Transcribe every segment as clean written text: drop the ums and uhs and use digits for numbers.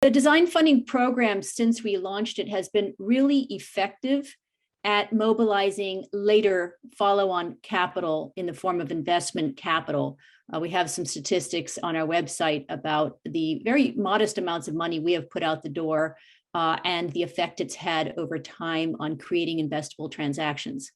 The design funding program, since we launched it, has been really effective at mobilizing later follow-on capital in the form of investment capital. We have some statistics on our website about the very modest amounts of money we have put out the door and the effect it's had over time on creating investable transactions.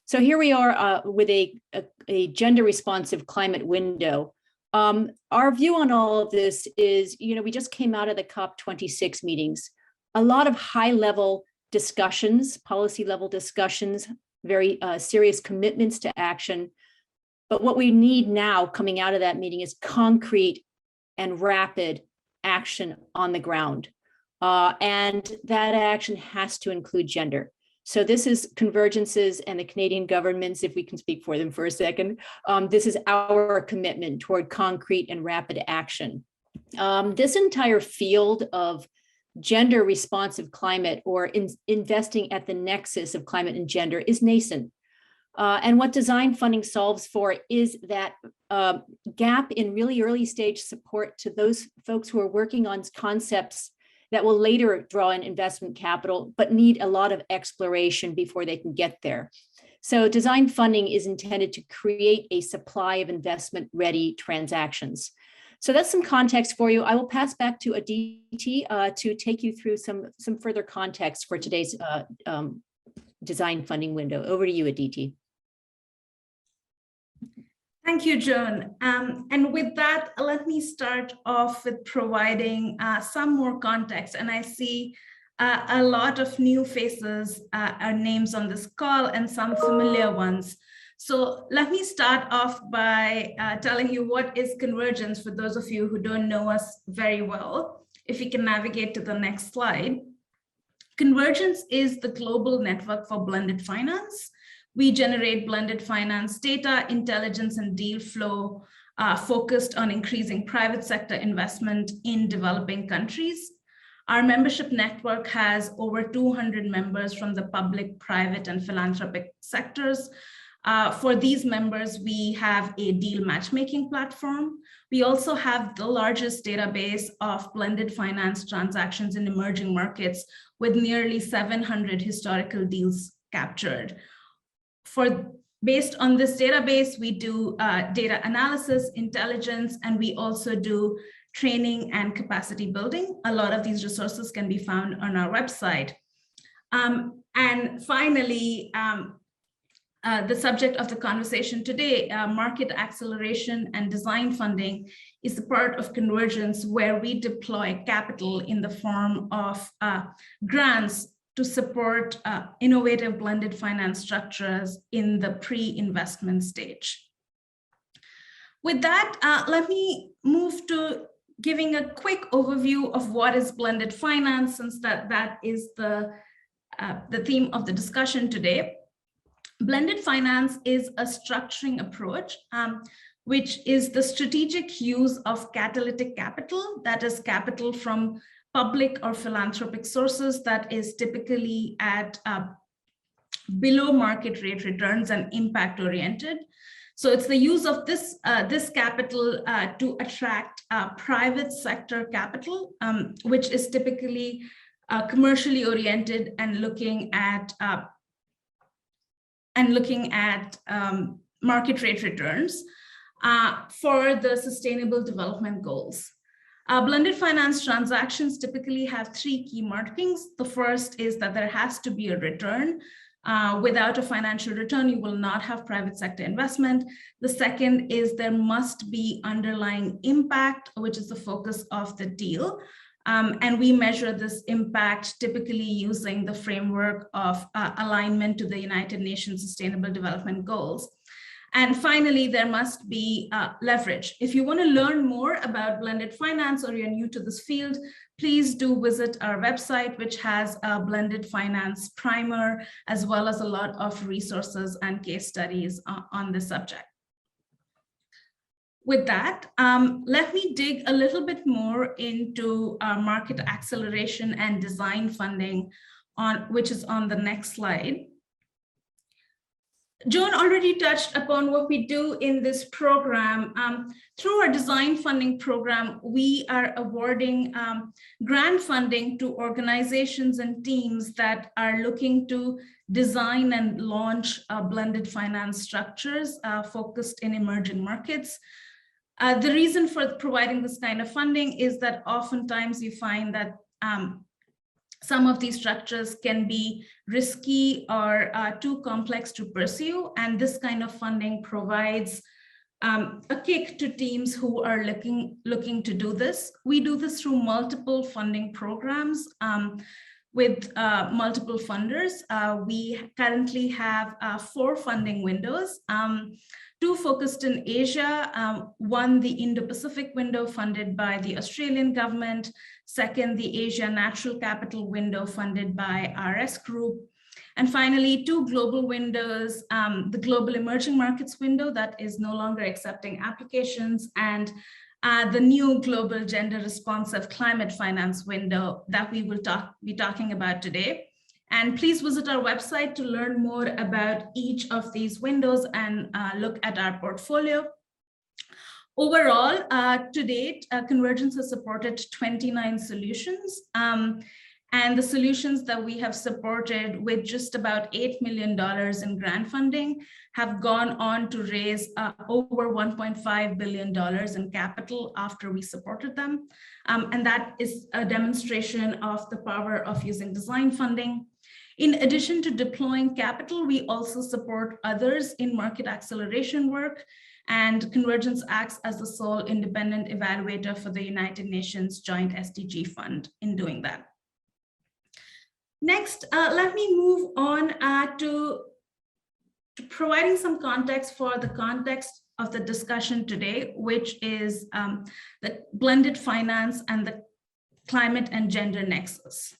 So here we are with a gender responsive climate window. Our view on all of this is, we just came out of the COP26 meetings, a lot of high level discussions, policy level discussions, very serious commitments to action. But what we need now coming out of that meeting is concrete and rapid action on the ground. And that action has to include gender. So this is Convergence's and the Canadian government's, if we can speak for them for a second, this is our commitment toward concrete and rapid action. This entire field of gender responsive climate, or investing at the nexus of climate and gender, is nascent. And what design funding solves for is that gap in really early stage support to those folks who are working on concepts that will later draw in investment capital, but need a lot of exploration before they can get there. So design funding is intended to create a supply of investment ready transactions. So that's some context for you. I will pass back to Aditi to take you through some further context for today's design funding window. Over to you, Aditi. Thank you, Joan. And with that, let me start off with providing some more context. And I see a lot of new faces, names on this call, and some familiar ones. So let me start off by telling you what is Convergence for those of you who don't know us very well. If we can navigate to the next slide. Convergence is the global network for blended finance. We generate blended finance data, intelligence, and deal flow focused on increasing private sector investment in developing countries. Our membership network has over 200 members from the public, private, and philanthropic sectors. For these members, we have a deal matchmaking platform. We also have the largest database of blended finance transactions in emerging markets, with nearly 700 historical deals captured. Based on this database, we do data analysis, intelligence, and we also do training and capacity building. A lot of these resources can be found on our website. And finally, the subject of the conversation today, market acceleration and design funding, is a part of Convergence, where we deploy capital in the form of grants to support innovative blended finance structures in the pre-investment stage. With that, let me move to giving a quick overview of what is blended finance, since that is the theme of the discussion today. Blended finance is a structuring approach, which is the strategic use of catalytic capital, that is capital from public or philanthropic sources, that is typically at below market rate returns and impact oriented. So it's the use of this capital to attract private sector capital, which is typically commercially oriented and looking at market rate returns for the sustainable development goals. Blended finance transactions typically have three key markings. The first is that there has to be a return. Without a financial return, you will not have private sector investment. The second is there must be underlying impact, which is the focus of the deal. And we measure this impact typically using the framework of alignment to the United Nations Sustainable Development Goals. And finally, there must be leverage. If you want to learn more about blended finance, or you're new to this field, please do visit our website, which has a blended finance primer, as well as a lot of resources and case studies on this subject. With that, let me dig a little bit more into market acceleration and design funding, which is on the next slide. Joan already touched upon what we do in this program. Through our design funding program, we are awarding grant funding to organizations and teams that are looking to design and launch blended finance structures focused in emerging markets. The reason for providing this kind of funding is that oftentimes you find that some of these structures can be risky or too complex to pursue, and this kind of funding provides a kick to teams who are looking to do this. We do this through multiple funding programs with multiple funders. We currently have 4 funding windows. 2 focused in Asia, one the Indo-Pacific window funded by the Australian government, second the Asia Natural Capital window funded by RS Group, and finally 2 global windows, the Global Emerging Markets window that is no longer accepting applications, and the new Global Gender Responsive Climate Finance window that we will be talking about today. And please visit our website to learn more about each of these windows and look at our portfolio. Overall, to date, Convergence has supported 29 solutions. And the solutions that we have supported with just about $8 million in grant funding have gone on to raise over $1.5 billion in capital after we supported them. And that is a demonstration of the power of using design funding. In addition to deploying capital, we also support others in market acceleration work, and Convergence acts as the sole independent evaluator for the United Nations Joint SDG Fund in doing that. Next, let me move on to providing some context for the context of the discussion today, which is the blended finance and the climate and gender nexus.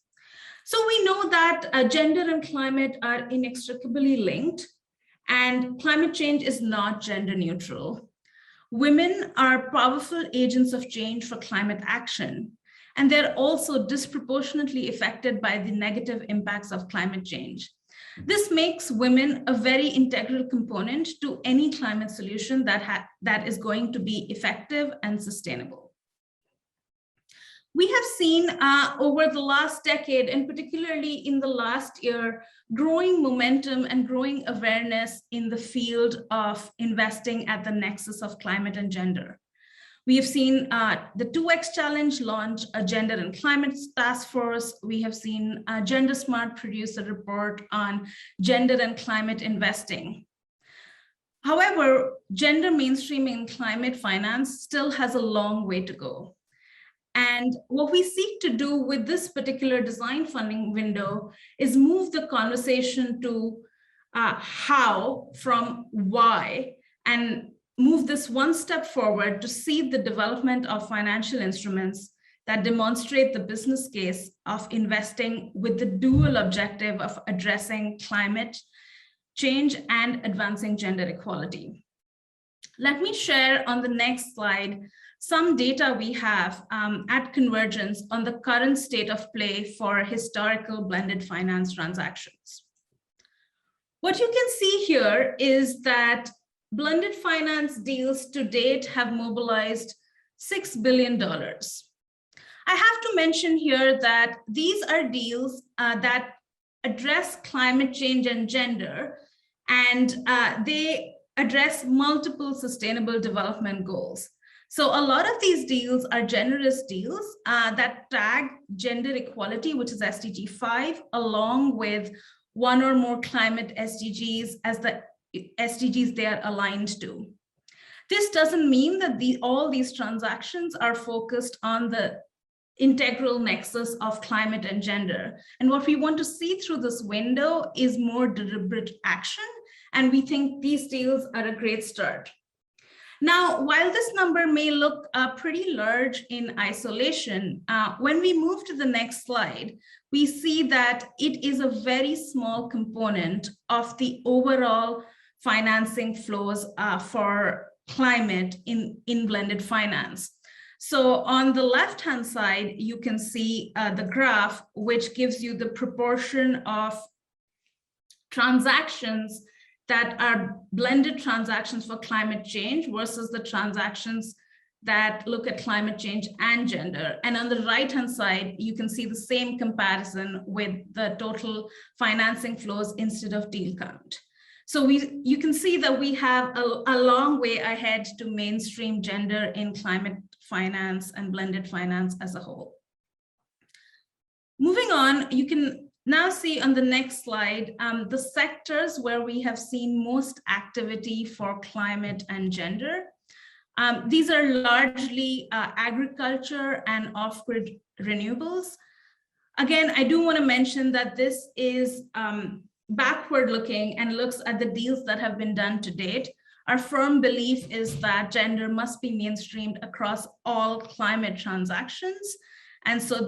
So we know that gender and climate are inextricably linked, and climate change is not gender neutral. Women are powerful agents of change for climate action, and they're also disproportionately affected by the negative impacts of climate change. This makes women a very integral component to any climate solution that is going to be effective and sustainable. We have seen over the last decade, and particularly in the last year, growing momentum and growing awareness in the field of investing at the nexus of climate and gender. We have seen the 2X Challenge launch a gender and climate task force. We have seen Gender Smart produce a report on gender and climate investing. However, gender mainstreaming in climate finance still has a long way to go. And what we seek to do with this particular design funding window is move the conversation to how from why, and move this one step forward to seed the development of financial instruments that demonstrate the business case of investing with the dual objective of addressing climate change and advancing gender equality. Let me share on the next slide some data we have at Convergence on the current state of play for historical blended finance transactions. What you can see here is that blended finance deals to date have mobilized $6 billion. I have to mention here that these are deals that address climate change and gender, and they address multiple sustainable development goals. So a lot of these deals are generous deals that tag gender equality, which is SDG 5, along with one or more climate SDGs as the SDGs they are aligned to. This doesn't mean that all these transactions are focused on the integral nexus of climate and gender. And what we want to see through this window is more deliberate action. And we think these deals are a great start. Now, while this number may look pretty large in isolation, when we move to the next slide, we see that it is a very small component of the overall financing flows for climate in blended finance. So on the left-hand side, you can see the graph, which gives you the proportion of transactions that are blended transactions for climate change versus the transactions that look at climate change and gender. And on the right-hand side, you can see the same comparison with the total financing flows instead of deal count. So you can see that we have a long way ahead to mainstream gender in climate finance and blended finance as a whole. Moving on, you can now see on the next slide, the sectors where we have seen most activity for climate and gender. These are largely agriculture and off-grid renewables. Again, I do want to mention that this is backward looking and looks at the deals that have been done to date. Our firm belief is that gender must be mainstreamed across all climate transactions. And so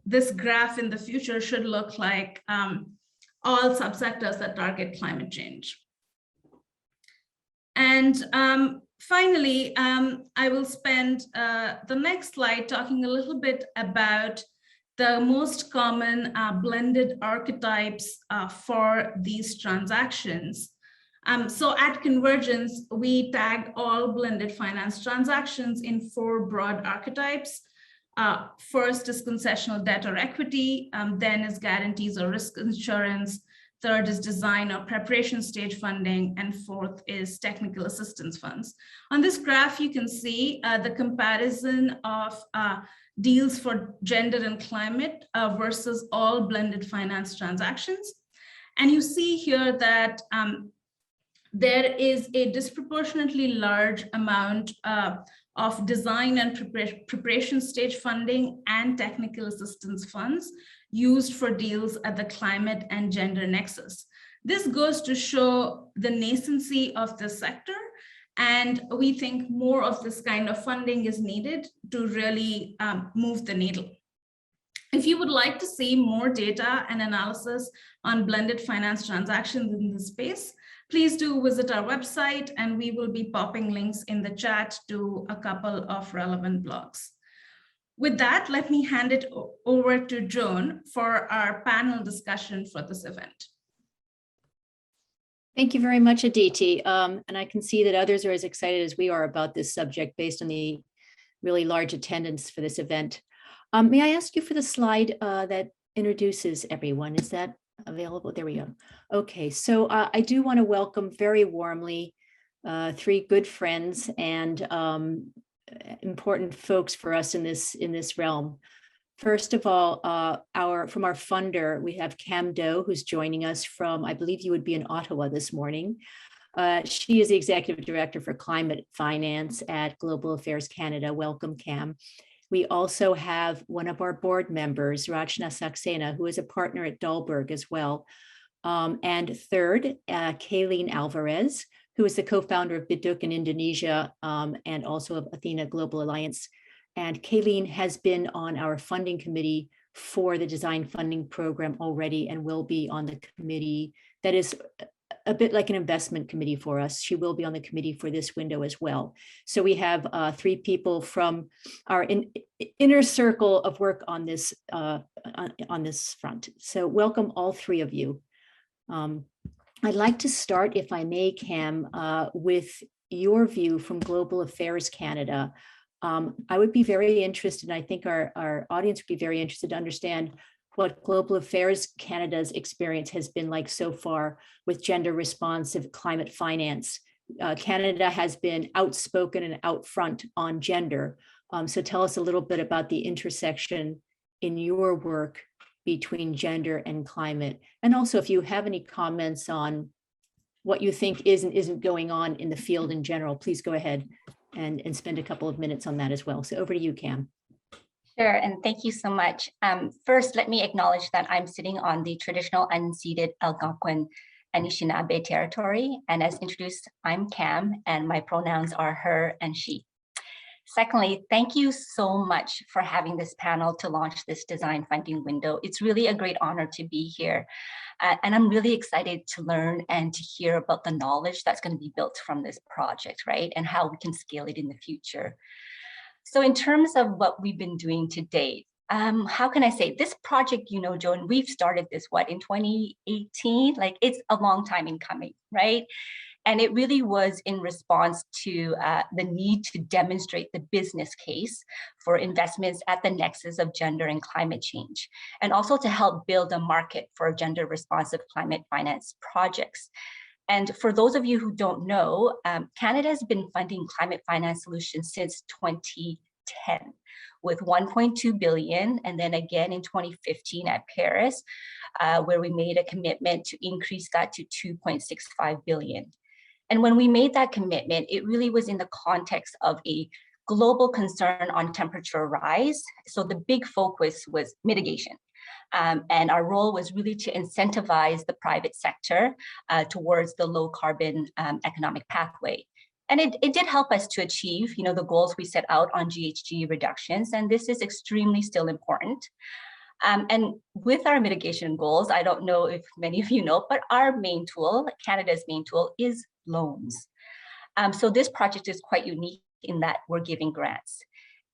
this graph in the future should look like all subsectors that target climate change. And finally, I will spend the next slide talking a little bit about the most common blended archetypes for these transactions. So at Convergence, we tagged all blended finance transactions in 4 broad archetypes. First is concessional debt or equity, then is guarantees or risk insurance, third is design or preparation stage funding, and fourth is technical assistance funds. On this graph, you can see the comparison of deals for gender and climate versus all blended finance transactions. And you see here that there is a disproportionately large amount of design and preparation stage funding and technical assistance funds used for deals at the climate and gender nexus. This goes to show the nascency of the sector, and we think more of this kind of funding is needed to really move the needle. If you would like to see more data and analysis on blended finance transactions in this space, please do visit our website, and we will be popping links in the chat to a couple of relevant blogs. With that, let me hand it over to Joan for our panel discussion for this event. Thank you very much, Aditi. And I can see that others are as excited as we are about this subject based on the really large attendance for this event. May I ask you for the slide that introduces everyone? Is that available? There we go. Okay, so I do want to welcome very warmly 3 good friends and important folks for us in this realm. First of all, from our funder, we have Cam Doe, who's joining us from, I believe you would be in Ottawa this morning. She is the Executive Director for Climate Finance at Global Affairs Canada. Welcome, Cam. We also have one of our board members, Rachna Saxena, who is a partner at Dahlberg as well. And third, Kayleen Alvarez, who is the co-founder of Biduk in Indonesia and also of Athena Global Alliance. And Kayleen has been on our funding committee for the design funding program already and will be on the committee that is a bit like an investment committee for us. She will be on the committee for this window as well. So we have 3 people from our inner circle of work on this front. So welcome all 3 of you. I'd like to start, if I may, Cam, with your view from Global Affairs Canada. I would be very interested, and I think our audience would be very interested to understand what Global Affairs Canada's experience has been like so far with gender responsive climate finance. Canada has been outspoken and out front on gender. So tell us a little bit about the intersection in your work between gender and climate. And also if you have any comments on what you think is and isn't going on in the field in general, please go ahead and spend a couple of minutes on that as well. So over to you, Cam. Sure, and thank you so much. First, let me acknowledge that I'm sitting on the traditional unceded Algonquin Anishinaabe territory. And as introduced, I'm Cam, and my pronouns are her and she. Secondly, thank you so much for having this panel to launch this design funding window. It's really a great honor to be here. And I'm really excited to learn and to hear about the knowledge that's going to be built from this project, right? And how we can scale it in the future. So in terms of what we've been doing to date, how can I say, this project, you know, Joan, we've started this, what, in 2018? Like, it's a long time in coming, right? And it really was in response to the need to demonstrate the business case for investments at the nexus of gender and climate change, and also to help build a market for gender responsive climate finance projects. And for those of you who don't know, Canada has been funding climate finance solutions since 2010 with 1.2 billion, and then again in 2015 at Paris, where we made a commitment to increase that to 2.65 billion. And when we made that commitment, it really was in the context of a global concern on temperature rise. So the big focus was mitigation. And our role was really to incentivize the private sector towards the low carbon economic pathway. And it did help us to achieve, you know, the goals we set out on GHG reductions. And this is extremely still important. And with our mitigation goals, I don't know if many of you know, but our main tool, Canada's main tool, is loans. So this project is quite unique in that we're giving grants.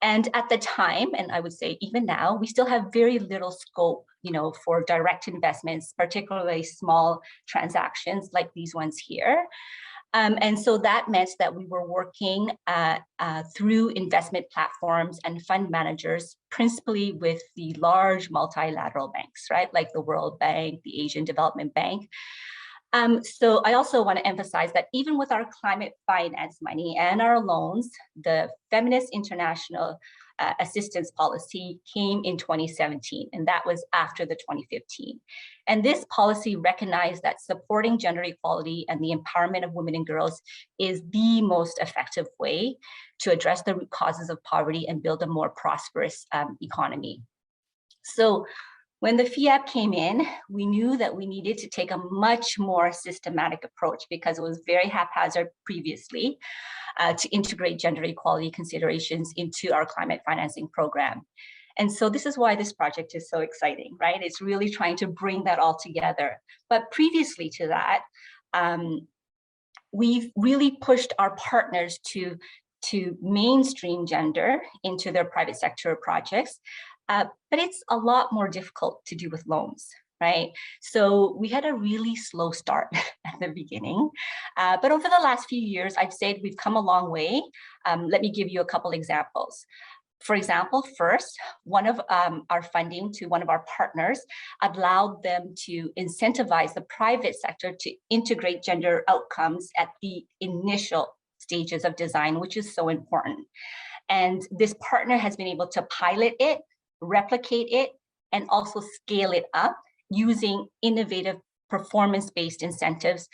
And at the time, and I would say even now, we still have very little scope, you know, for direct investments, particularly small transactions like these ones here. And so that meant that we were working through investment platforms and fund managers, principally with the large multilateral banks, right? Like the World Bank, the Asian Development Bank. So I also want to emphasize that even with our climate finance money and our loans, the Feminist International Assistance Policy came in 2017, and that was after the 2015. And this policy recognized that supporting gender equality and the empowerment of women and girls is the most effective way to address the root causes of poverty and build a more prosperous economy. So when the FIAP came in, we knew that we needed to take a much more systematic approach because it was very haphazard previously to integrate gender equality considerations into our climate financing program. And so this is why this project is so exciting, right? It's really trying to bring that all together. But previously to that, we've really pushed our partners to mainstream gender into their private sector projects. But it's a lot more difficult to do with loans, right? So we had a really slow start at the beginning. But over the last few years, I'd say we've come a long way. Let me give you a couple examples. For example, first, one of our funding to one of our partners allowed them to incentivize the private sector to integrate gender outcomes at the initial stages of design, which is so important. And this partner has been able to pilot it, replicate it, and also scale it up using innovative performance-based incentives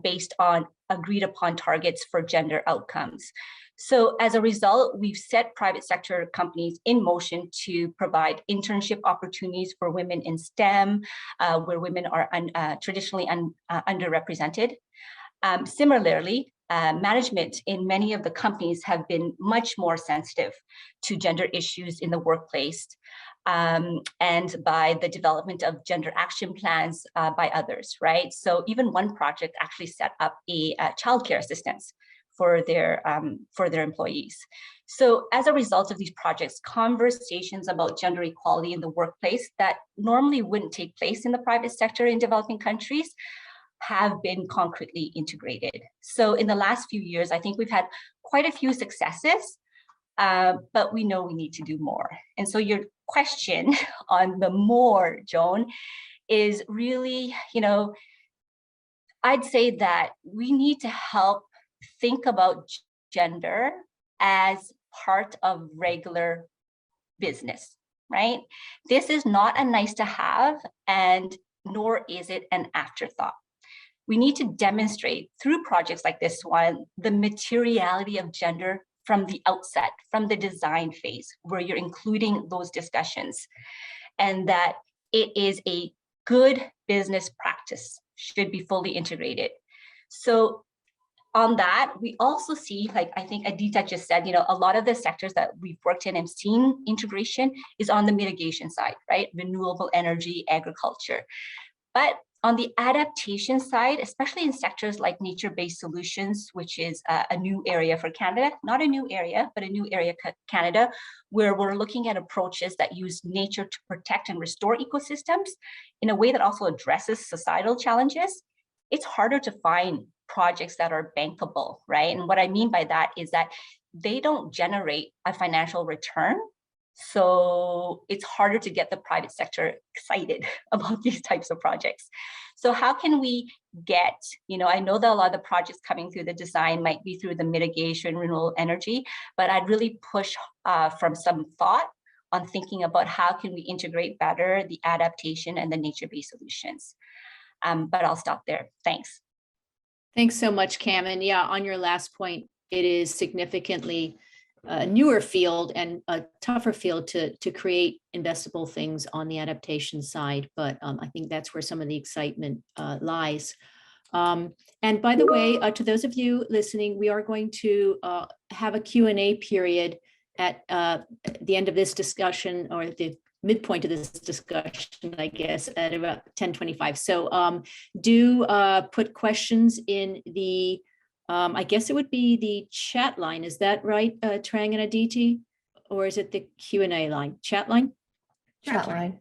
based on agreed upon targets for gender outcomes. So as a result, we've set private sector companies in motion to provide internship opportunities for women in STEM, where women are traditionally underrepresented. Similarly, management in many of the companies have been much more sensitive to gender issues in the workplace and by the development of gender action plans by others, right? So even one project actually set up a childcare assistance for their employees. So as a result of these projects, conversations about gender equality in the workplace that normally wouldn't take place in the private sector in developing countries have been concretely integrated. So in the last few years, I think we've had quite a few successes, but we know we need to do more. And so your question on the more, Joan, is really, you know, I'd say that we need to help think about gender as part of regular business, right? This is not a nice to have, and nor is it an afterthought. We need to demonstrate through projects like this one, the materiality of gender from the outset, from the design phase, where you're including those discussions, and that it is a good business practice, should be fully integrated. So on that, we also see, like I think Adita just said, you know, a lot of the sectors that we've worked in and seen integration is on the mitigation side, right? Renewable energy, agriculture. But on the adaptation side, especially in sectors like nature-based solutions, which is a new area for Canada, not a new area, but a new area Canada, where we're looking at approaches that use nature to protect and restore ecosystems in a way that also addresses societal challenges, it's harder to find projects that are bankable, right? And what I mean by that is that they don't generate a financial return. So it's harder to get the private sector excited about these types of projects. So how can we get, I know that a lot of the projects coming through the design might be through the mitigation, renewable energy, but I'd really push from some thought on thinking about how can we integrate better the adaptation and the nature-based solutions. But I'll stop there. Thanks. Thanks so much, Cam. And yeah, on your last point, it is significantly a newer field and a tougher field to create investable things on the adaptation side. But I think that's where some of the excitement lies. And by the way, to those of you listening, we are going to have a Q&A period at the end of this discussion, or the midpoint of this discussion, I guess, at about 10:25. So do put questions in the I guess it would be the chat line. Is that right, Trang and Aditi? Or is it the Q&A line? Chat line? Chat line.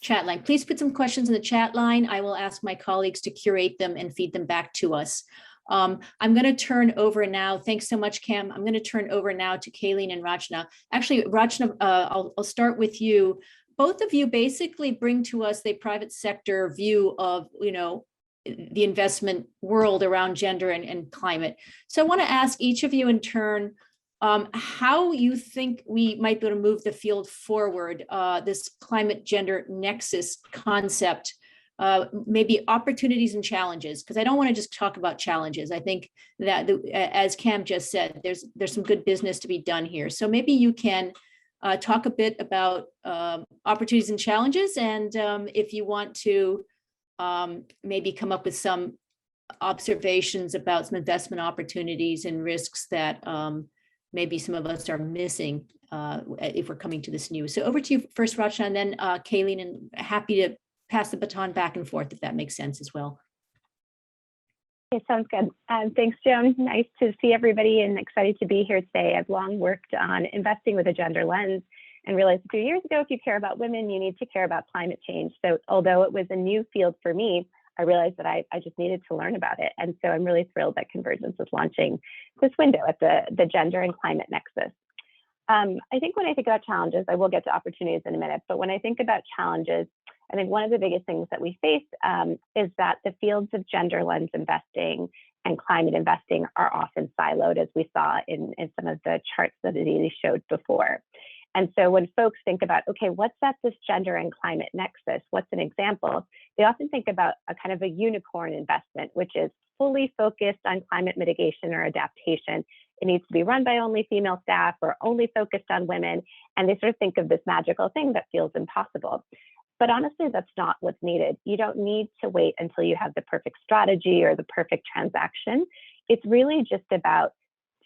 Chat line. Please put some questions in the chat line. I will ask my colleagues to curate them and feed them back to us. I'm going to turn over now. Thanks so much, Cam. I'm going to turn over now to Kayleen and Rachna. Actually, Rachna, I'll start with you. Both of you basically bring to us the private sector view of, the investment world around gender and climate. So I want to ask each of you in turn how you think we might be able to move the field forward, this climate gender nexus concept, maybe opportunities and challenges, because I don't want to just talk about challenges. I think that, as Cam just said, there's some good business to be done here. So maybe you can talk a bit about opportunities and challenges, and if you want to maybe come up with some observations about some investment opportunities and risks that maybe some of us are missing if we're coming to this new. So over to you first, Rachna, and then Kayleen, and happy to pass the baton back and forth if that makes sense as well. Okay, sounds good. Thanks, Joan. Nice to see everybody and excited to be here today. I've long worked on investing with a gender lens and realized a few years ago, if you care about women, you need to care about climate change. So although it was a new field for me, I realized that I just needed to learn about it. And so I'm really thrilled that Convergence is launching this window at the Gender and Climate Nexus. I think when I think about challenges, I will get to opportunities in a minute, but when I think about challenges, I think one of the biggest things that we face is that the fields of gender lens investing and climate investing are often siloed, as we saw in some of the charts that Aditi showed before. And so when folks think about, okay, what's at this gender and climate nexus? What's an example? They often think about a kind of a unicorn investment, which is fully focused on climate mitigation or adaptation. It needs to be run by only female staff or only focused on women. And they sort of think of this magical thing that feels impossible. But honestly, that's not what's needed. You don't need to wait until you have the perfect strategy or the perfect transaction. It's really just about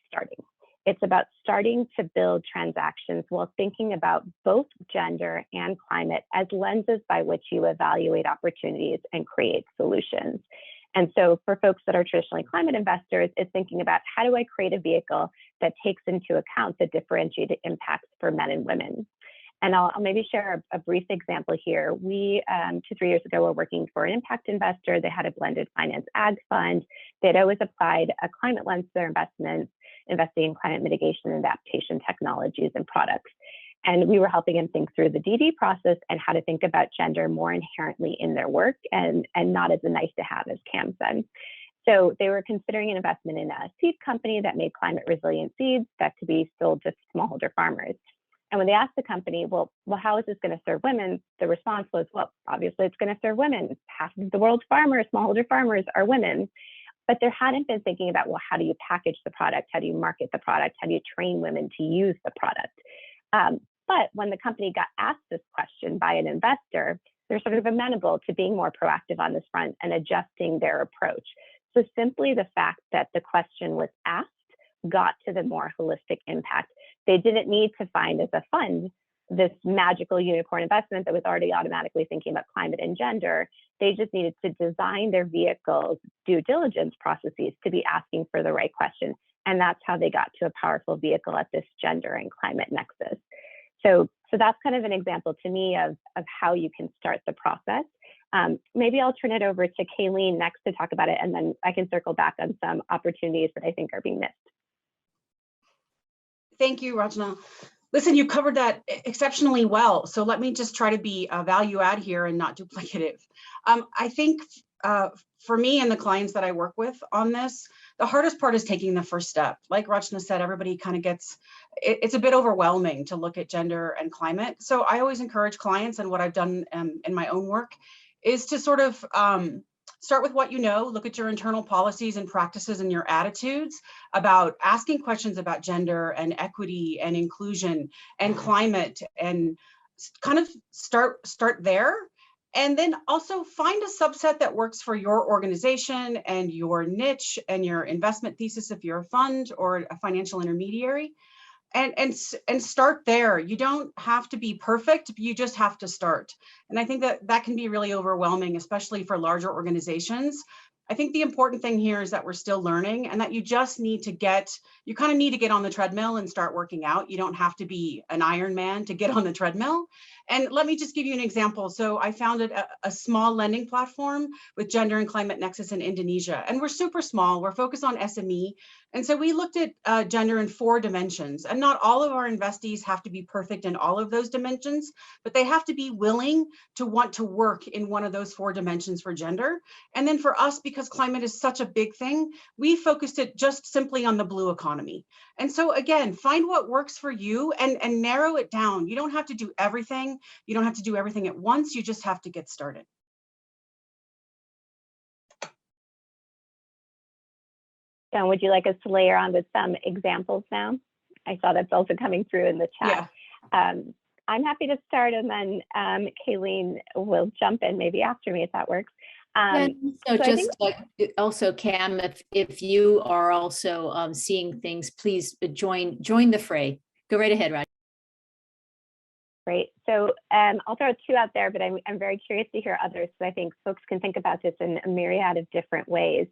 starting. It's about starting to build transactions while thinking about both gender and climate as lenses by which you evaluate opportunities and create solutions. And so for folks that are traditionally climate investors, it's thinking about how do I create a vehicle that takes into account the differentiated impacts for men and women. And I'll maybe share a brief example here. We, 2-3 years ago, were working for an impact investor. They had a blended finance ag fund. They'd always applied a climate lens to their investments, investing in climate mitigation and adaptation technologies and products. And we were helping them think through the DD process and how to think about gender more inherently in their work and not as a nice to have, as Cam said. So they were considering an investment in a seed company that made climate resilient seeds that could be sold to smallholder farmers. And when they asked the company, well, how is this going to serve women? The response was, well, obviously it's going to serve women. Half of the world's farmers, smallholder farmers, are women. But there hadn't been thinking about, well, how do you package the product? How do you market the product? How do you train women to use the product? But when the company got asked this question by an investor, they're sort of amenable to being more proactive on this front and adjusting their approach. So simply the fact that the question was asked got to the more holistic impact. They didn't need to find as a fund this magical unicorn investment that was already automatically thinking about climate and gender. They just needed to design their vehicles' due diligence processes to be asking for the right question. And that's how they got to a powerful vehicle at this gender and climate nexus. So that's kind of an example to me of how you can start the process. Maybe I'll turn it over to Kayleen next to talk about it, and then I can circle back on some opportunities that I think are being missed. Thank you, Rachna. Listen, you covered that exceptionally well. So let me just try to be a value add here and not duplicative. I think for me and the clients that I work with on this, the hardest part is taking the first step. Like Rachna said, everybody kind of gets, it's a bit overwhelming to look at gender and climate. So I always encourage clients, and what I've done in my own work is to sort of start with what you know, look at your internal policies and practices and your attitudes about asking questions about gender and equity and inclusion and climate, and kind of start there. And then also find a subset that works for your organization and your niche and your investment thesis if you're a fund or a financial intermediary. And start there. You don't have to be perfect, you just have to start. And I think that can be really overwhelming, especially for larger organizations. I think the important thing here is that we're still learning, and that you just need to you kind of need to get on the treadmill and start working out. You don't have to be an Iron Man to get on the treadmill. And let me just give you an example. So I founded a small lending platform with Gender and Climate Nexus in Indonesia, and we're super small. We're focused on SME. And so we looked at gender in 4 dimensions, and not all of our investees have to be perfect in all of those dimensions, but they have to be willing to want to work in one of those 4 dimensions for gender. And then for us, because climate is such a big thing, we focused it just simply on the blue economy. And so again, find what works for you and narrow it down. You don't have to do everything. You don't have to do everything at once. You just have to get started. John, would you like us to layer on with some examples now? I saw that's also coming through in the chat. Yeah. I'm happy to start, and then Kayleen will jump in maybe after me if that works. So just also, Cam, if you are also seeing things, please join the fray. Go right ahead, Raj. Great. So I'll throw 2 out there, but I'm very curious to hear others. So I think folks can think about this in a myriad of different ways.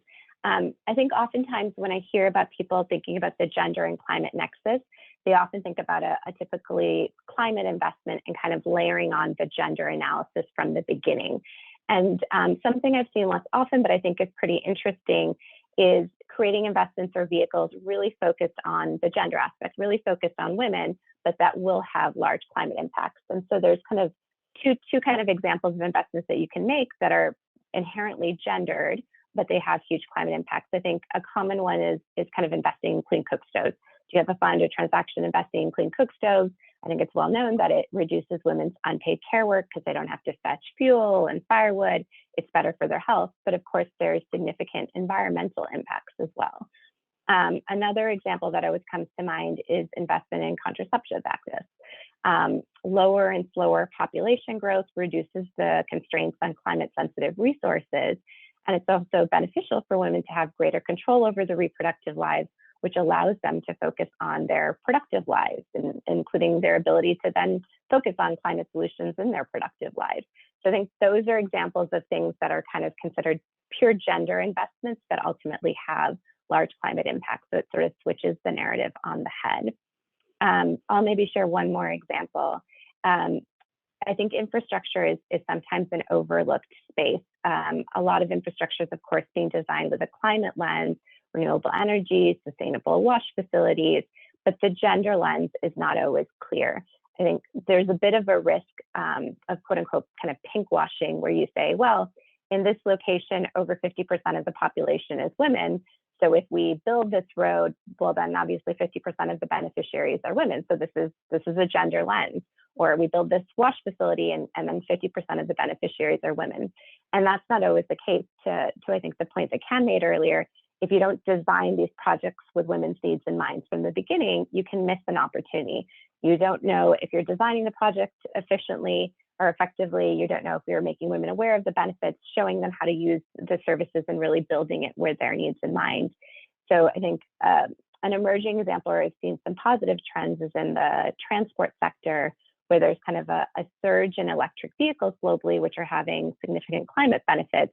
I think oftentimes when I hear about people thinking about the gender and climate nexus, they often think about a typically climate investment and kind of layering on the gender analysis from the beginning. And something I've seen less often, but I think is pretty interesting, is creating investments or vehicles really focused on the gender aspect, really focused on women, but that will have large climate impacts. And so there's kind of two kind of examples of investments that you can make that are inherently gendered, but they have huge climate impacts. I think a common one is kind of investing in clean cook stoves. Do you have a fund or transaction investing in clean cook stoves? I think it's well known that it reduces women's unpaid care work because they don't have to fetch fuel and firewood. It's better for their health, but of course there's significant environmental impacts as well. Another example that always comes to mind is investment in contraceptive access. Lower and slower population growth reduces the constraints on climate sensitive resources. And it's also beneficial for women to have greater control over their reproductive lives, which allows them to focus on their productive lives, including their ability to then focus on climate solutions in their productive lives. So I think those are examples of things that are kind of considered pure gender investments that ultimately have large climate impacts. So it sort of switches the narrative on the head. I'll maybe share one more example. I think infrastructure is sometimes an overlooked space. A lot of infrastructure is, of course, being designed with a climate lens, renewable energy, sustainable wash facilities, but the gender lens is not always clear. I think there's a bit of a risk of quote unquote kind of pink washing, where you say, well, in this location, over 50% of the population is women. So if we build this road, well, then obviously 50% of the beneficiaries are women. So this is a gender lens. Or we build this wash facility and then 50% of the beneficiaries are women. And that's not always the case. To I think the point that Cam made earlier, if you don't design these projects with women's needs in mind from the beginning, you can miss an opportunity. You don't know if you're designing the project efficiently or effectively. You don't know if you're making women aware of the benefits, showing them how to use the services, and really building it with their needs in mind. So I think an emerging example where I've seen some positive trends is in the transport sector, where there's kind of a surge in electric vehicles globally, which are having significant climate benefits.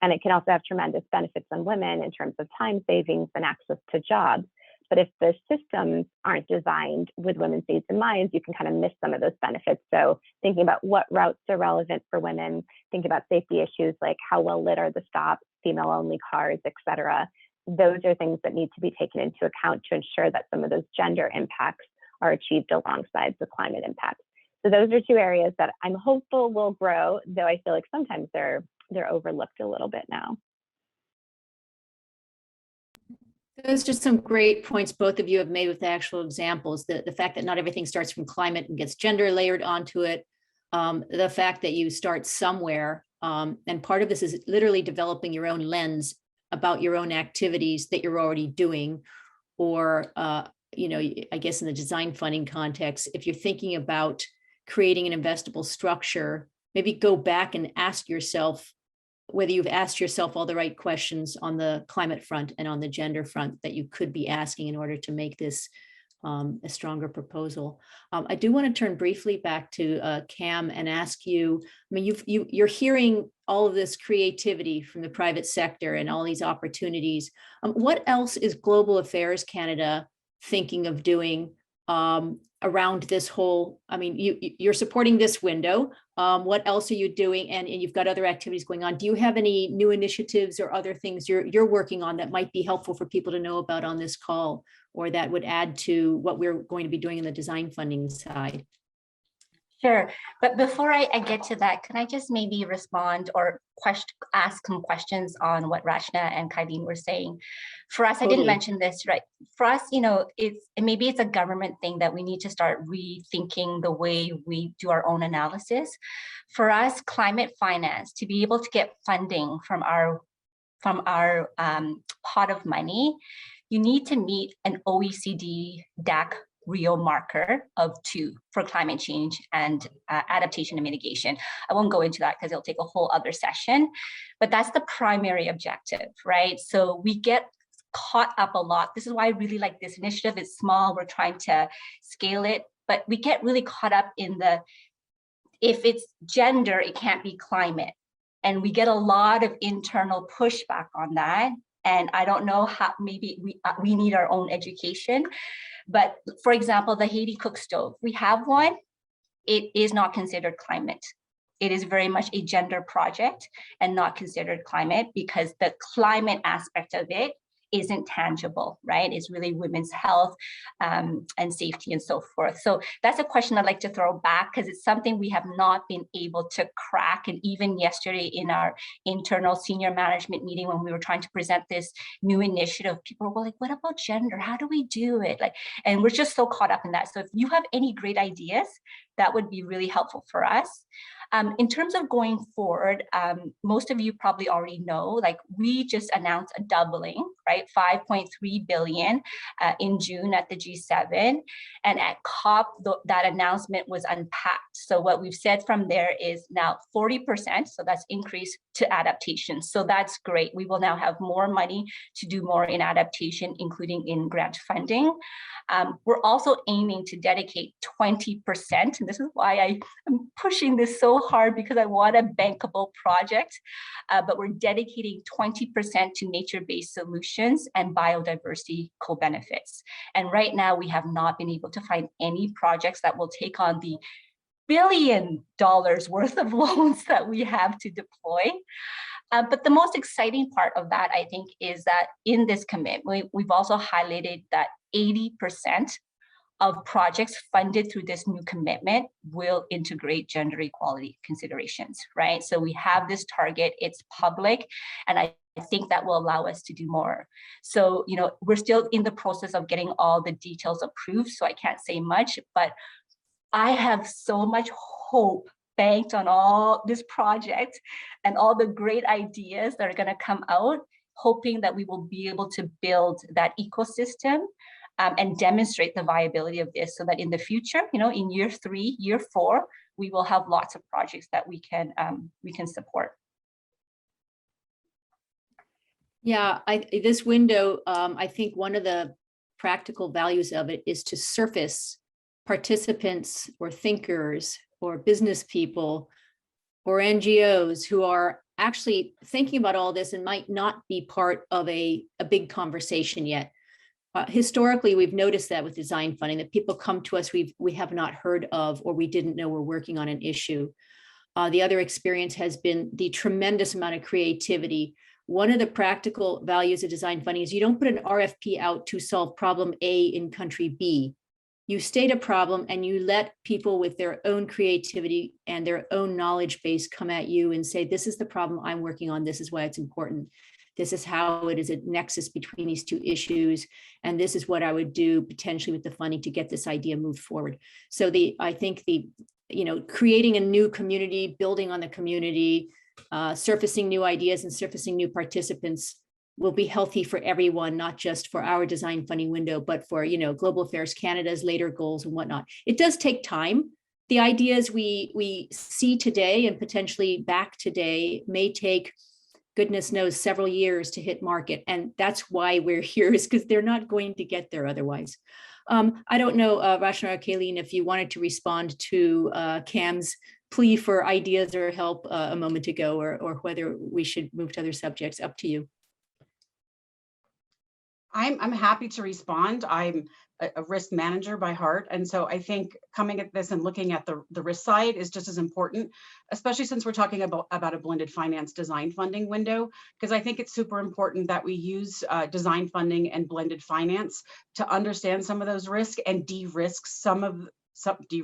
And it can also have tremendous benefits on women in terms of time savings and access to jobs. But if the systems aren't designed with women's needs in mind, you can kind of miss some of those benefits. So thinking about what routes are relevant for women, think about safety issues like how well lit are the stops, female-only cars, et cetera. Those are things that need to be taken into account to ensure that some of those gender impacts are achieved alongside the climate impacts. So those are two areas that I'm hopeful will grow, though I feel like sometimes they're overlooked a little bit now. Those are just some great points both of you have made with the actual examples. The fact that not everything starts from climate and gets gender layered onto it. The fact that you start somewhere. And part of this is literally developing your own lens about your own activities that you're already doing. Or, you know, I guess in the design funding context, if you're thinking about creating an investable structure, maybe go back and ask yourself whether you've asked yourself all the right questions on the climate front and on the gender front that you could be asking in order to make this a stronger proposal. I do want to turn briefly back to Cam and ask you, I mean, you're hearing all of this creativity from the private sector and all these opportunities. What else is Global Affairs Canada thinking of doing around this whole, I mean, you're supporting this window. What else are you doing? And you've got other activities going on. Do you have any new initiatives or other things you're working on that might be helpful for people to know about on this call, or that would add to what we're going to be doing in the design funding side? Sure, but before I get to that, can I just maybe respond or ask some questions on what Rachna and Kylene were saying? For us, Totally. I didn't mention this, right? For us, you know, maybe it's a government thing that we need to start rethinking the way we do our own analysis. For us, climate finance, to be able to get funding from our pot of money, you need to meet an OECD DAC Rio marker of 2 for climate change and adaptation and mitigation. I won't go into that because it'll take a whole other session, but that's the primary objective, right? So we get caught up a lot. This is why I really like this initiative. It's small, we're trying to scale it, but we get really caught up in the, if it's gender, it can't be climate. And we get a lot of internal pushback on that. And I don't know how, maybe we need our own education. But for example, the Haiti cook stove, we have one. It is not considered climate. It is very much a gender project and not considered climate because the climate aspect of it isn't tangible, right? It's really women's health and safety and so forth. So that's a question I'd like to throw back because it's something we have not been able to crack. And even yesterday in our internal senior management meeting, when we were trying to present this new initiative, people were like, what about gender? How do we do it? Like, and we're just so caught up in that. So if you have any great ideas, that would be really helpful for us. In terms of going forward, most of you probably already know, like we just announced a doubling, right? 5.3 billion in June at the G7. And at COP, that announcement was unpacked. So what we've said from there is now 40%, so that's increased to adaptation. So that's great. We will now have more money to do more in adaptation, including in grant funding. We're also aiming to dedicate 20%, and this is why I'm pushing this so hard because I want a bankable project, but we're dedicating 20% to nature-based solutions and biodiversity co-benefits. And right now we have not been able to find any projects that will take on the $1 billion worth of loans that we have to deploy. But the most exciting part of that, I think, is that in this commitment, we've also highlighted that 80% of projects funded through this new commitment will integrate gender equality considerations, right? So we have this target, it's public, and I think that will allow us to do more. So, you know, we're still in the process of getting all the details approved, so I can't say much, but I have so much hope banked on all this project and all the great ideas that are going to come out, hoping that we will be able to build that ecosystem and demonstrate the viability of this so that in the future, you know, in year 3, year 4, we will have lots of projects that we can support. Yeah, this window, I think one of the practical values of it is to surface participants or thinkers or business people or NGOs who are actually thinking about all this and might not be part of a big conversation yet. Historically, we've noticed that with design funding, that people come to us we have not heard of, or we didn't know we're working on an issue. The other experience has been the tremendous amount of creativity. One of the practical values of design funding is you don't put an RFP out to solve problem A in country B. You state a problem and you let people with their own creativity and their own knowledge base come at you and say, this is the problem I'm working on. This is why it's important. This is how it is a nexus between these two issues. And this is what I would do potentially with the funding to get this idea moved forward. So I think creating a new community, building on the community, surfacing new ideas and surfacing new participants will be healthy for everyone, not just for our design funding window, but for Global Affairs Canada's later goals and whatnot. It does take time. The ideas we see today and potentially back today may take, goodness knows, several years to hit market. And that's why we're here, is because they're not going to get there otherwise. I don't know, Rachna or Kayleen, if you wanted to respond to Cam's plea for ideas or help a moment ago, or whether we should move to other subjects. Up to you. I'm happy to respond. I'm a risk manager by heart. And so I think coming at this and looking at the risk side is just as important, especially since we're talking about a blended finance design funding window, because I think it's super important that we use design funding and blended finance to understand some of those risks and de-risk some of the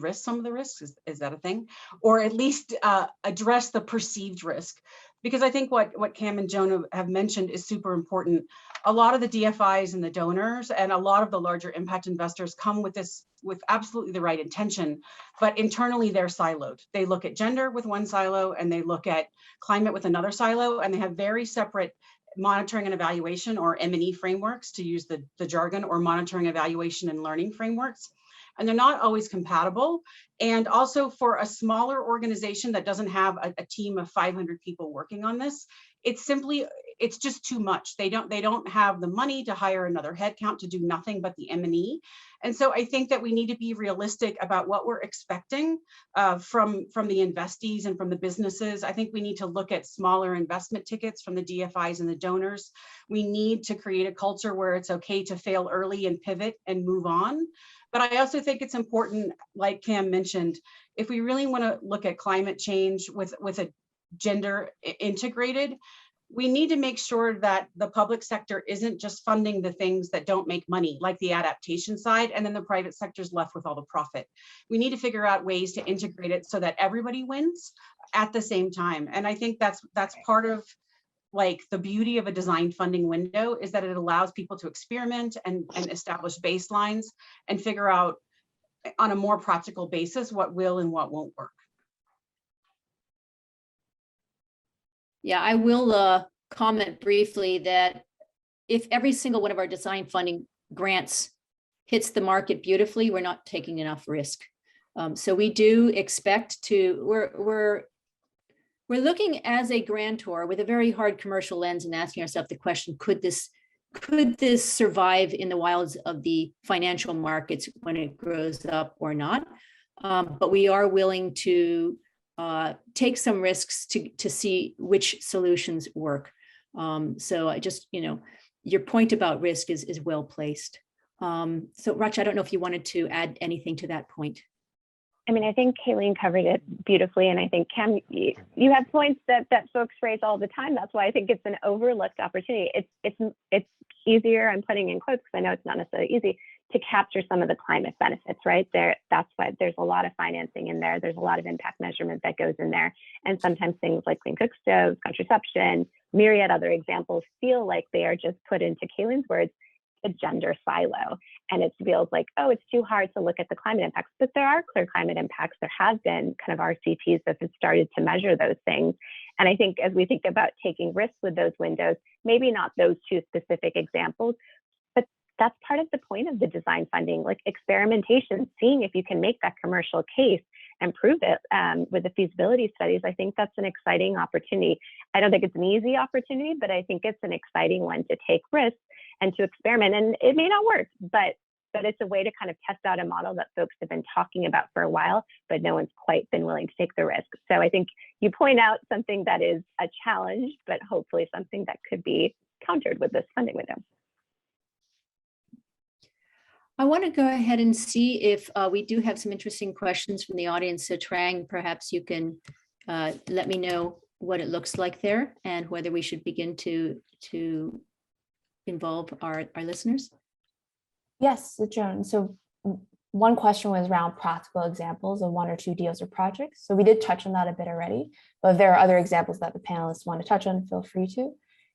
risks. Is that a thing? Or at least address the perceived risk. Because I think what Cam and Joan have mentioned is super important. A lot of the DFIs and the donors and a lot of the larger impact investors come with absolutely the right intention, but internally they're siloed. They look at gender with one silo and they look at climate with another silo, and they have very separate monitoring and evaluation, or M&E frameworks, to use the jargon, or monitoring, evaluation, and learning frameworks. And they're not always compatible. And also, for a smaller organization that doesn't have a team of 500 people working on this, it's just too much. They don't have the money to hire another headcount to do nothing but the M&E. And so I think that we need to be realistic about what we're expecting from the investees and from the businesses. I think we need to look at smaller investment tickets from the DFIs and the donors. We need to create a culture where it's okay to fail early and pivot and move on. But I also think it's important, like Cam mentioned, if we really want to look at climate change with a gender integrated, we need to make sure that the public sector isn't just funding the things that don't make money, like the adaptation side, and then the private sector is left with all the profit. We need to figure out ways to integrate it so that everybody wins at the same time. And I think that's part of the beauty of a design funding window, is that it allows people to experiment and establish baselines and figure out on a more practical basis what will and what won't work. Yeah, I will comment briefly that if every single one of our design funding grants hits the market beautifully, we're not taking enough risk. So we do expect we're looking as a grantor with a very hard commercial lens and asking ourselves the question, could this survive in the wilds of the financial markets when it grows up or not? But we are willing to take some risks to see which solutions work. So I just, your point about risk is well placed. So Rach, I don't know if you wanted to add anything to that point. I mean, I think Kayleen covered it beautifully. And I think, Cam, you have points that folks raise all the time. That's why I think it's an overlooked opportunity. It's easier, I'm putting in quotes because I know it's not necessarily easy, to capture some of the climate benefits, right? That's why there's a lot of financing in there. There's a lot of impact measurement that goes in there. And sometimes things like clean cook stoves, contraception, myriad other examples feel like they are just put into Kayleen's words, a gender silo. And it feels like, oh, it's too hard to look at the climate impacts, but there are clear climate impacts. There have been kind of RCTs that have started to measure those things. And I think as we think about taking risks with those windows, maybe not those two specific examples, but that's part of the point of the design funding, like experimentation, seeing if you can make that commercial case and prove it with the feasibility studies. I think that's an exciting opportunity. I don't think it's an easy opportunity, but I think it's an exciting one to take risks and to experiment. And it may not work, but but it's a way to kind of test out a model that folks have been talking about for a while, but no one's quite been willing to take the risk. So I think you point out something that is a challenge, but hopefully something that could be countered with this funding window. I want to go ahead and see if we do have some interesting questions from the audience. So Trang, perhaps you can let me know what it looks like there and whether we should begin to involve our listeners. Yes, Joan. So one question was around practical examples of 1 or 2 deals or projects. So we did touch on that a bit already, but if there are other examples that the panelists want to touch on, feel free to.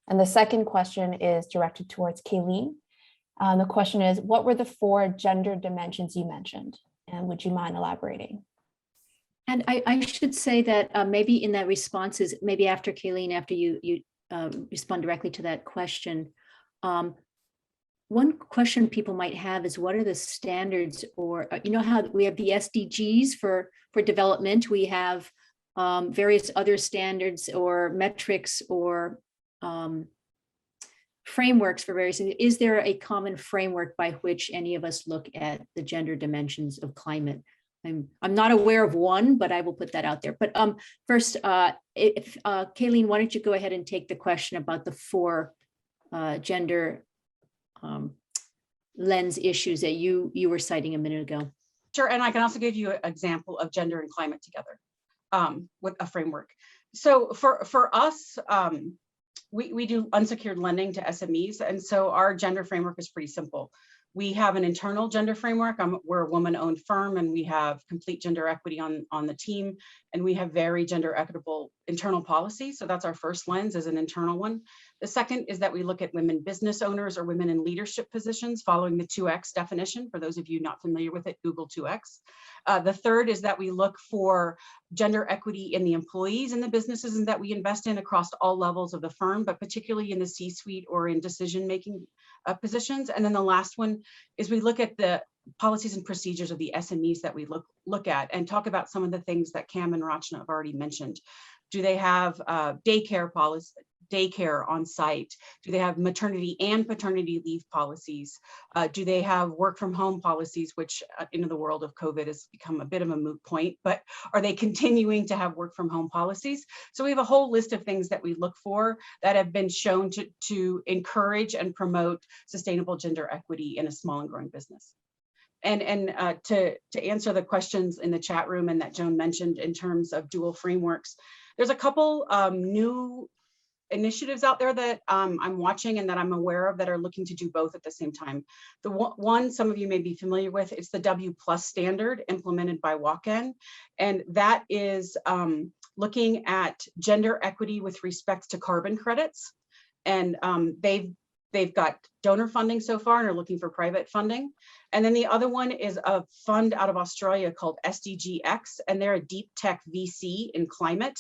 And the second question is directed towards Kayleen. The question is, what were the 4 gender dimensions you mentioned? And would you mind elaborating? And I should say that maybe in that responses, maybe after Kayleen, after you respond directly to that question, one question people might have is, what are the standards, or you know how we have the SDGs for development, we have various other standards or metrics or frameworks for various things. Is there a common framework by which any of us look at the gender dimensions of climate? I'm not aware of one, but I will put that out there. But first, Kayleen, why don't you go ahead and take the question about the 4 gender lens issues that you were citing a minute ago. Sure, and I can also give you an example of gender and climate together with a framework. So for us, we do unsecured lending to SMEs, and so our gender framework is pretty simple. We have an internal gender framework. We're a woman-owned firm, and we have complete gender equity on the team, and we have very gender equitable internal policy. So that's our first lens, is an internal one. The second is that we look at women business owners or women in leadership positions, following the 2X definition. For those of you not familiar with it, Google 2X. The third is that we look for gender equity in the employees in the businesses and that we invest in across all levels of the firm, but particularly in the C-suite or in decision-making positions. And then the last one is we look at the policies and procedures of the SMEs that we look at and talk about some of the things that Cam and Rachna have already mentioned. Do they have daycare on site? Do they have maternity and paternity leave policies? Do they have work from home policies, which in the world of COVID has become a bit of a moot point, but are they continuing to have work from home policies? So we have a whole list of things that we look for that have been shown to encourage and promote sustainable gender equity in a small and growing business. And to answer the questions in the chat room and that Joan mentioned in terms of dual frameworks, there's a couple new initiatives out there that I'm watching and that I'm aware of that are looking to do both at the same time. The one some of you may be familiar with, it's the W+ standard implemented by WACN, and that is looking at gender equity with respect to carbon credits. And they've got donor funding so far and are looking for private funding. And then the other one is a fund out of Australia called SDGX, and they're a deep tech VC in climate,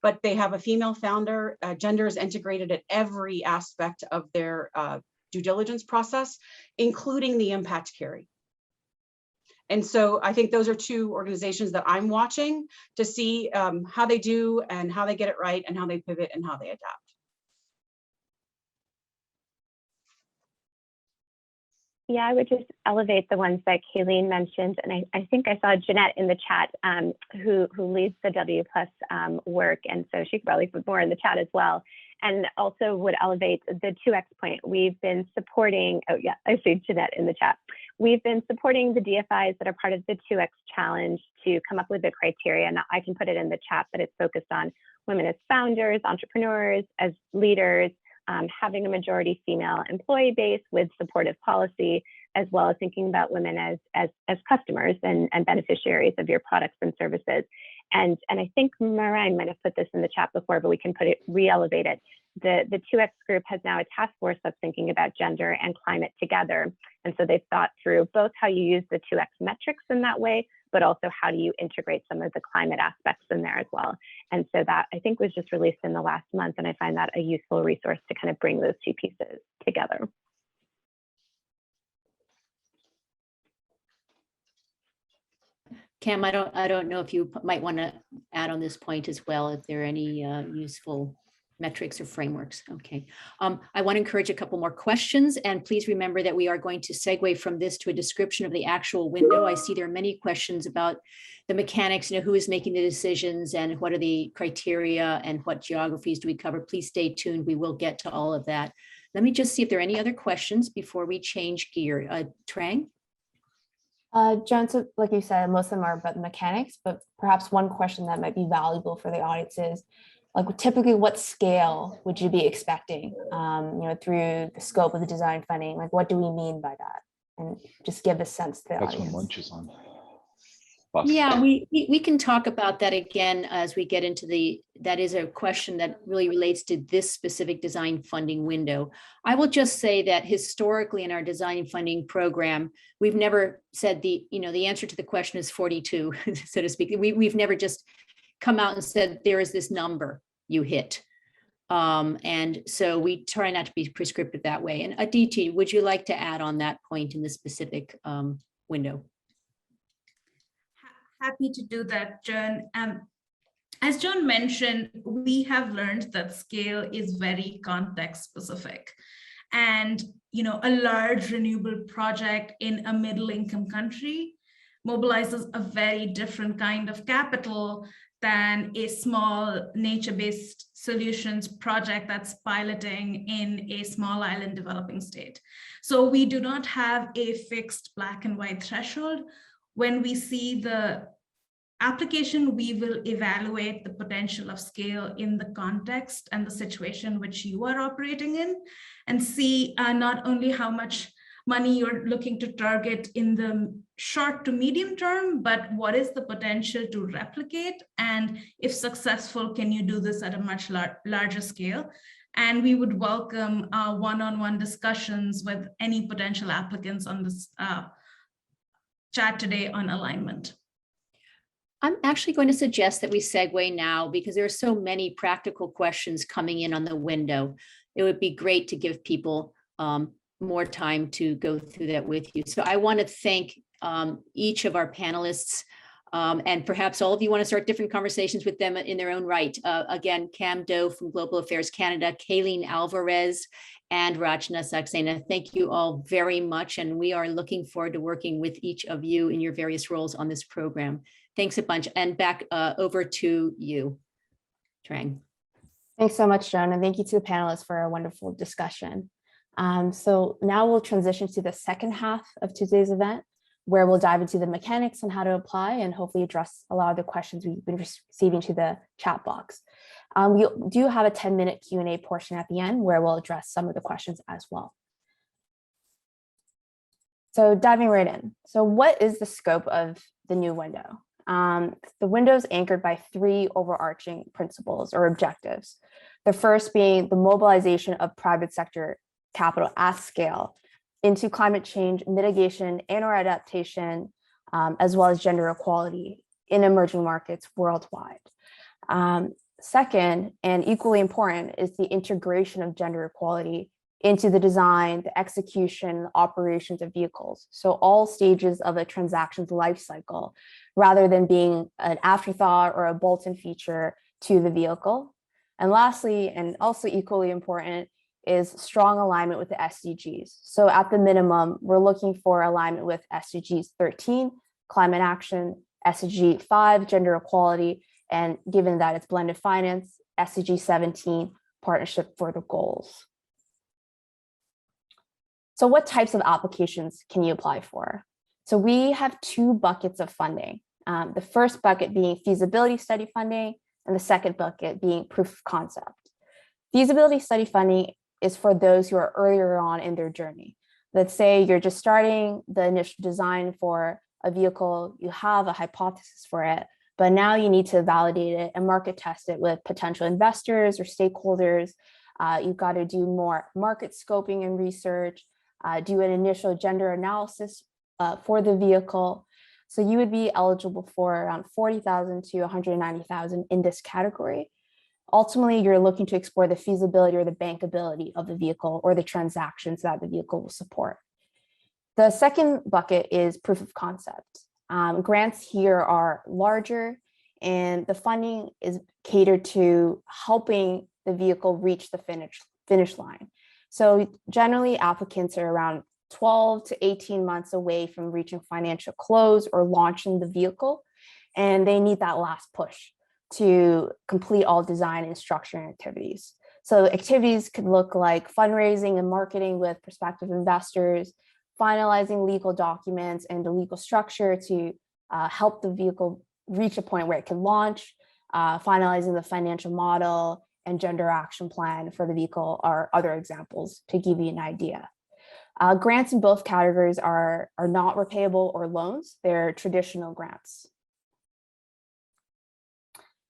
but they have a female founder. Gender is integrated at every aspect of their due diligence process, including the impact carry. And so I think those are 2 organizations that I'm watching to see how they do and how they get it right and how they pivot and how they adapt. Yeah, I would just elevate the ones that Kayleen mentioned. And I think I saw Jeanette in the chat who leads the W+ work. And so she could probably put more in the chat as well. And also would elevate the 2X point. We've been supporting, oh yeah, I see Jeanette in the chat. We've been supporting the DFIs that are part of the 2X challenge to come up with the criteria. Now I can put it in the chat, but it's focused on women as founders, entrepreneurs, as leaders, having a majority female employee base with supportive policy, as well as thinking about women as customers and beneficiaries of your products and services. And I think Marijn might have put this in the chat before, but we can re-elevate it. The 2X group has now a task force that's thinking about gender and climate together. And so they've thought through both how you use the 2X metrics in that way, but also how do you integrate some of the climate aspects in there as well. And so that I think was just released in the last month. And I find that a useful resource to kind of bring those 2 pieces together. Cam, I don't know if you might want to add on this point as well, if there are any useful metrics or frameworks. Okay. I want to encourage a couple more questions, and please remember that we are going to segue from this to a description of the actual window. I see there are many questions about the mechanics, who is making the decisions and what are the criteria and what geographies do we cover. Please stay tuned. We will get to all of that. Let me just see if there are any other questions before we change gear. Trang? Joan, so like you said, most of them are about the mechanics, but perhaps one question that might be valuable for the audience is, like, typically what scale would you be expecting, through the scope of the design funding? Like, what do we mean by that? And just give a sense to the That's audience. when lunch is on. Yeah, we can talk about that again as we get into that is a question that really relates to this specific design funding window. I will just say that historically in our design funding program, we've never said the answer to the question is 42, so to speak. We've never just come out and said, there is this number you hit. And so we try not to be prescriptive that way. And Aditi, would you like to add on that point in the specific window? Happy to do that, Joan. As Joan mentioned, we have learned that scale is very context specific. And a large renewable project in a middle income country mobilizes a very different kind of capital than a small nature-based solutions project that's piloting in a small island developing state. So we do not have a fixed black and white threshold. When we see the application, we will evaluate the potential of scale in the context and the situation which you are operating in, and see not only how much money you're looking to target in the short to medium term, but what is the potential to replicate? And if successful, can you do this at a much larger scale? And we would welcome one-on-one discussions with any potential applicants on this chat today on alignment. I'm actually going to suggest that we segue now because there are so many practical questions coming in on the window. It would be great to give people more time to go through that with you. So I want to thank each of our panelists, and perhaps all of you want to start different conversations with them in their own right. Again, Cam Doe from Global Affairs Canada, Kayleen Alvarez, and Rachna Saxena. Thank you all very much, and we are looking forward to working with each of you in your various roles on this program. Thanks a bunch, and back over to you, Trang. Thanks so much, Joan, and thank you to the panelists for a wonderful discussion. So now we'll transition to the second half of today's event, where we'll dive into the mechanics on how to apply and hopefully address a lot of the questions we've been receiving to the chat box. We do have a 10-minute Q&A portion at the end where we'll address some of the questions as well. So diving right in. So what is the scope of the new window? The window is anchored by three overarching principles or objectives. The first being the mobilization of private sector capital at scale into climate change mitigation and or adaptation, as well as gender equality in emerging markets worldwide. Second, and equally important, is the integration of gender equality into the design, the execution, operations of vehicles. So all stages of a transaction's life cycle, rather than being an afterthought or a bolt-in feature to the vehicle. And lastly, and also equally important, is strong alignment with the SDGs. So at the minimum, we're looking for alignment with SDGs 13, climate action, SDG 5, gender equality, and given that it's blended finance, SDG 17, partnership for the goals. So what types of applications can you apply for? So we have two buckets of funding. The first bucket being feasibility study funding, and the second bucket being proof of concept. Feasibility study funding is for those who are earlier on in their journey. Let's say you're just starting the initial design for a vehicle, you have a hypothesis for it, but now you need to validate it and market test it with potential investors or stakeholders. You've got to do more market scoping and research, do an initial gender analysis for the vehicle. So you would be eligible for around 40,000 to 190,000 in this category. Ultimately, you're looking to explore the feasibility or the bankability of the vehicle or the transactions that the vehicle will support. The second bucket is proof of concept. Grants here are larger, and the funding is catered to helping the vehicle reach the finish line. So generally applicants are around 12 to 18 months away from reaching financial close or launching the vehicle, and they need that last push to complete all design and structuring activities. So activities could look like fundraising and marketing with prospective investors, finalizing legal documents and the legal structure to help the vehicle reach a point where it can launch, finalizing the financial model and gender action plan for the vehicle are other examples to give you an idea. Grants in both categories are not repayable or loans, they're traditional grants.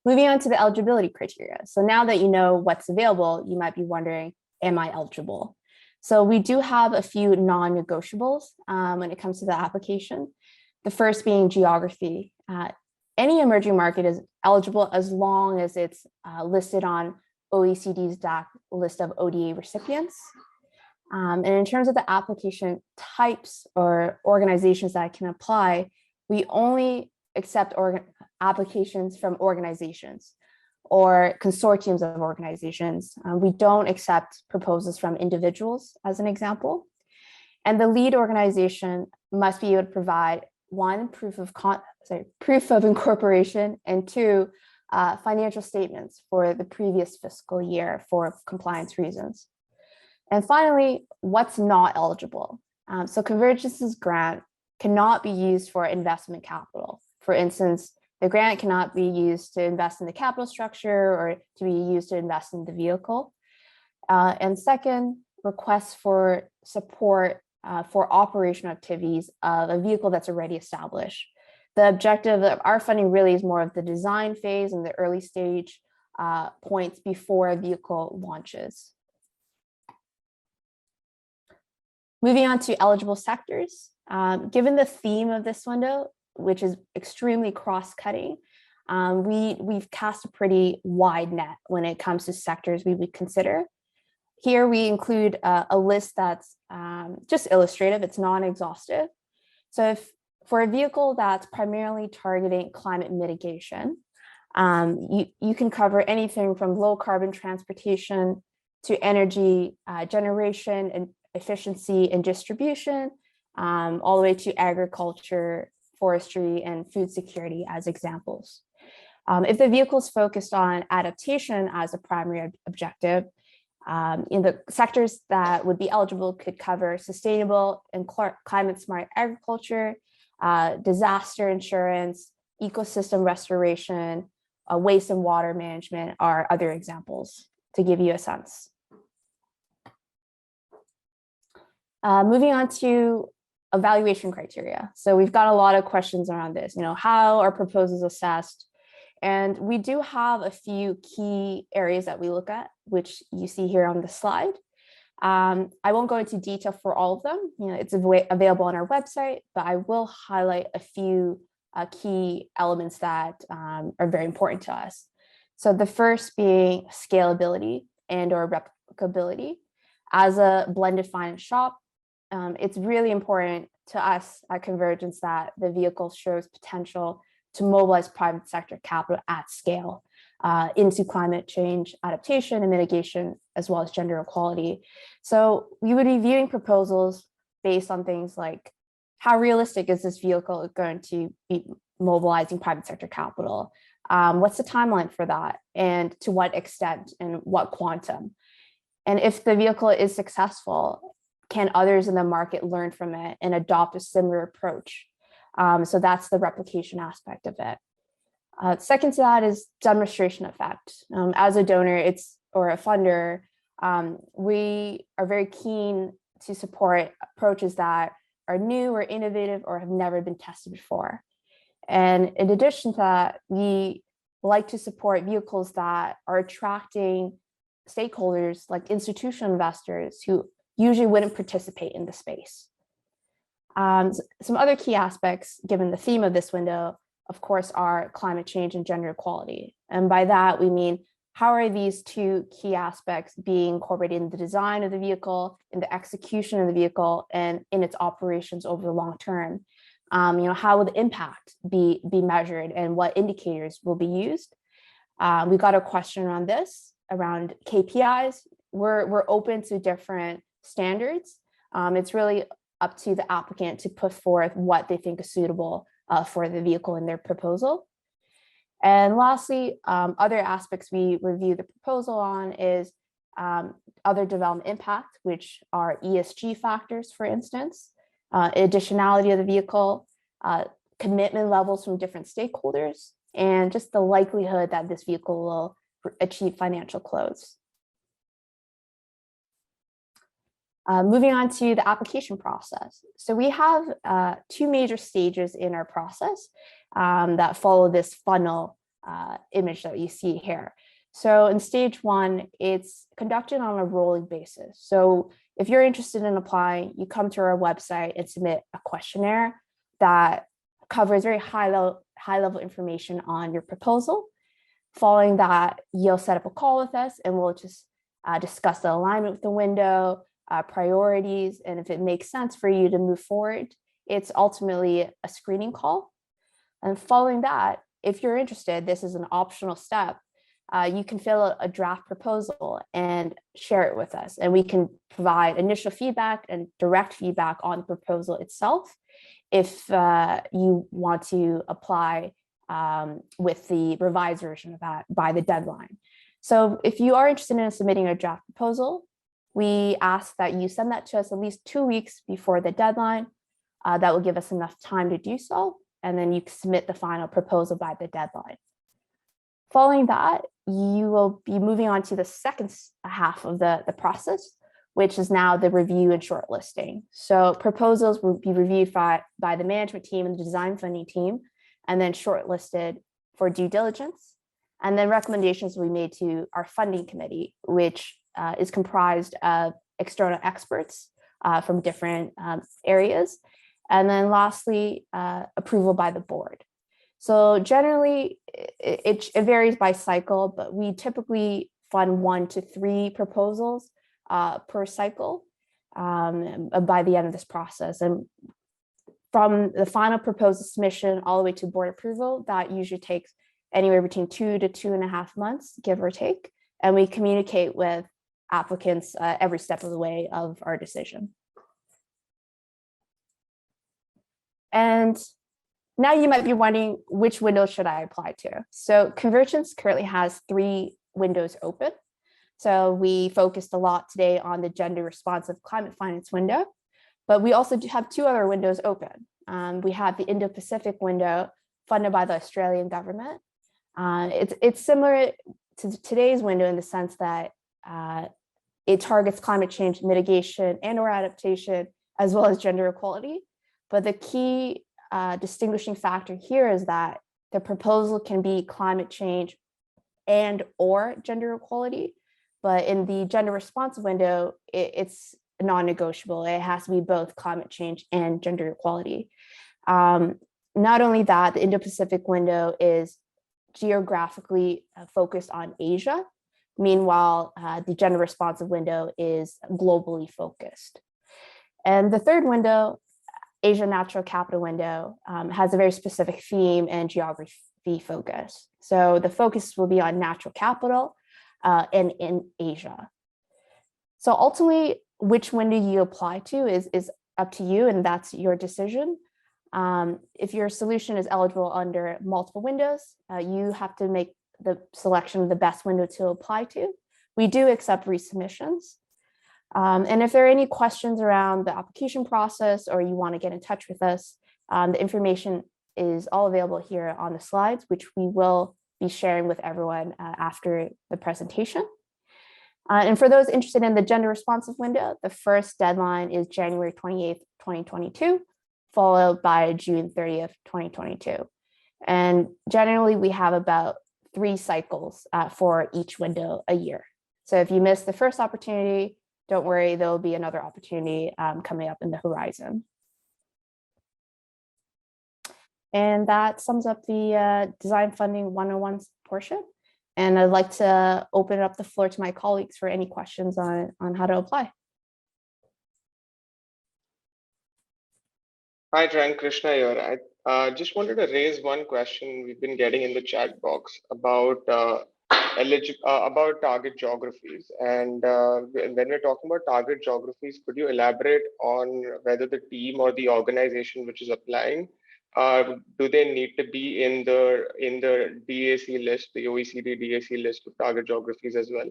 Moving on to the eligibility criteria. So now that you know what's available, you might be wondering, am I eligible? So we do have a few non-negotiables when it comes to the application. The first being geography. Any emerging market is eligible as long as it's listed on OECD's DAC list of ODA recipients. And in terms of the application types or organizations that can apply, we only accept applications from organizations or consortiums of organizations. We don't accept proposals from individuals, as an example. And the lead organization must be able to provide one, proof of incorporation, and two, financial statements for the previous fiscal year for compliance reasons. And finally, what's not eligible? So Convergence's grant cannot be used for investment capital. For instance, the grant cannot be used to invest in the capital structure or to be used to invest in the vehicle. And second, requests for support for operational activities of a vehicle that's already established. The objective of our funding really is more of the design phase and the early stage points before a vehicle launches. Moving on to eligible sectors. Given the theme of this window, which is extremely cross-cutting, we've cast a pretty wide net when it comes to sectors we would consider. Here we include a list that's just illustrative, it's non-exhaustive. So if for a vehicle that's primarily targeting climate mitigation, you can cover anything from low carbon transportation to energy generation and efficiency and distribution, all the way to agriculture, forestry, and food security as examples. If the vehicle is focused on adaptation as a primary objective, in the sectors that would be eligible could cover sustainable and climate smart agriculture, disaster insurance, ecosystem restoration, waste and water management are other examples to give you a sense. Moving on to evaluation criteria. So we've got a lot of questions around this, how are proposals assessed? And we do have a few key areas that we look at, which you see here on the slide. I won't go into detail for all of them. It's available on our website, but I will highlight a few key elements that are very important to us. So the first being scalability and or replicability. As a blended finance shop, it's really important to us at Convergence that the vehicle shows potential to mobilize private sector capital at scale into climate change adaptation and mitigation, as well as gender equality. So we would be viewing proposals based on things like how realistic is this vehicle going to be mobilizing private sector capital? What's the timeline for that? And to what extent and what quantum? And if the vehicle is successful, can others in the market learn from it and adopt a similar approach? So that's the replication aspect of it. Second to that is demonstration effect. As a donor, or a funder, we are very keen to support approaches that are new or innovative or have never been tested before. And in addition to that, we like to support vehicles that are attracting stakeholders like institutional investors who usually wouldn't participate in the space. Some other key aspects, given the theme of this window, of course, are climate change and gender equality. And by that, we mean, how are these two key aspects being incorporated in the design of the vehicle, in the execution of the vehicle, and in its operations over the long term? How will the impact be measured and what indicators will be used? We got a question around this. around KPIs, we're open to different standards. It's really up to the applicant to put forth what they think is suitable for the vehicle in their proposal. And lastly, other aspects we review the proposal on is other development impact, which are ESG factors, for instance, additionality of the vehicle, commitment levels from different stakeholders, and just the likelihood that this vehicle will achieve financial close. Moving on to the application process. So we have two major stages in our process that follow this funnel image that you see here. So in stage one, it's conducted on a rolling basis. So if you're interested in applying, you come to our website and submit a questionnaire that covers very high level information on your proposal. Following that, you'll set up a call with us and we'll just discuss the alignment with the window, priorities, and if it makes sense for you to move forward. It's ultimately a screening call. And following that, if you're interested, this is an optional step. You can fill out a draft proposal and share it with us, and we can provide initial feedback and direct feedback on the proposal itself if you want to apply with the revised version of that by the deadline. So if you are interested in submitting a draft proposal, we ask that you send that to us at least 2 weeks before the deadline. That will give us enough time to do so, and then you can submit the final proposal by the deadline. Following that, you will be moving on to the second half of the process, which is now the review and shortlisting. So proposals will be reviewed by the management team and the design funding team, and then shortlisted for due diligence. And then recommendations will be made to our funding committee, which is comprised of external experts from different areas. And then lastly, approval by the board. So generally, it varies by cycle, but we typically fund 1 to 3 proposals per cycle by the end of this process. And from the final proposal submission all the way to board approval, that usually takes anywhere between 2 to 2.5 months, give or take. And we communicate with applicants every step of the way of our decision. And now you might be wondering, which window should I apply to? So Convergence currently has 3 windows open. So we focused a lot today on the gender responsive climate finance window, but we also do have 2 other windows open. We have the Indo-Pacific window funded by the Australian government. It's similar to today's window in the sense that it targets climate change mitigation and/or adaptation, as well as gender equality. But the key distinguishing factor here is that the proposal can be climate change and/or gender equality. But in the gender responsive window, it's non-negotiable. It has to be both climate change and gender equality. Not only that, the Indo-Pacific window is geographically focused on Asia. Meanwhile, the gender responsive window is globally focused. And the third window, Asia Natural Capital window, has a very specific theme and geography focus. So the focus will be on natural capital and in Asia. So ultimately, which window you apply to is up to you, and that's your decision. If your solution is eligible under multiple windows, you have to make the selection of the best window to apply to. We do accept resubmissions. And if there are any questions around the application process or you want to get in touch with us, the information is all available here on the slides, which we will be sharing with everyone after the presentation. And for those interested in the gender responsive window, the first deadline is January 28th, 2022, followed by June 30th, 2022. And generally, we have about 3 cycles for each window a year. So if you miss the first opportunity, don't worry, there'll be another opportunity coming up in the horizon. And that sums up the Design Funding 101 portion. And I'd like to open up the floor to my colleagues for any questions on how to apply. Hi, Ryan, Krishna here. I just wanted to raise one question we've been getting in the chat box about about target geographies. And when we're talking about target geographies, could you elaborate on whether the team or the organization which is applying, do they need to be in the DAC list, the OECD DAC list of target geographies as well?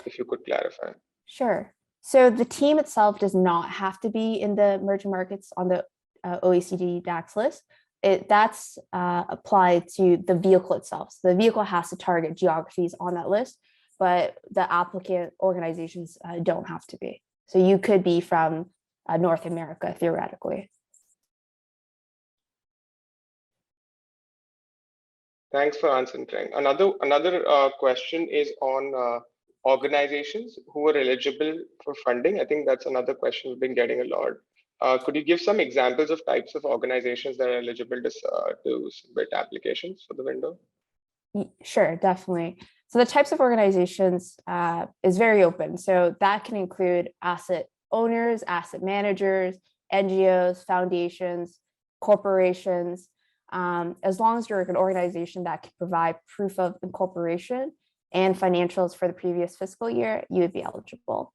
If you could clarify. Sure. So the team itself does not have to be in the emerging markets on the OECD DAX list. That's applied to the vehicle itself. So the vehicle has to target geographies on that list, but the applicant organizations don't have to be. So you could be from North America theoretically. Thanks for answering, Trang. Another question is on organizations who are eligible for funding. I think that's another question we've been getting a lot. Could you give some examples of types of organizations that are eligible to submit applications for the window? Sure, definitely. So the types of organizations is very open. So that can include asset owners, asset managers, NGOs, foundations, corporations. As long as you're an organization that can provide proof of incorporation and financials for the previous fiscal year, you would be eligible.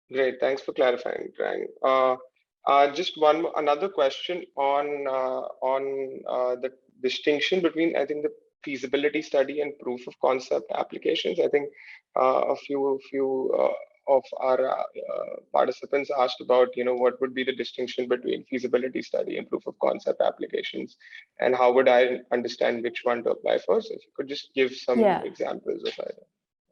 Great, thanks for clarifying, Trang. Just another question on the distinction between, I think, the feasibility study and proof of concept applications. I think a few of our participants asked about, what would be the distinction between feasibility study and proof of concept applications, and how would I understand which one to apply for? So if you could just give some examples of either.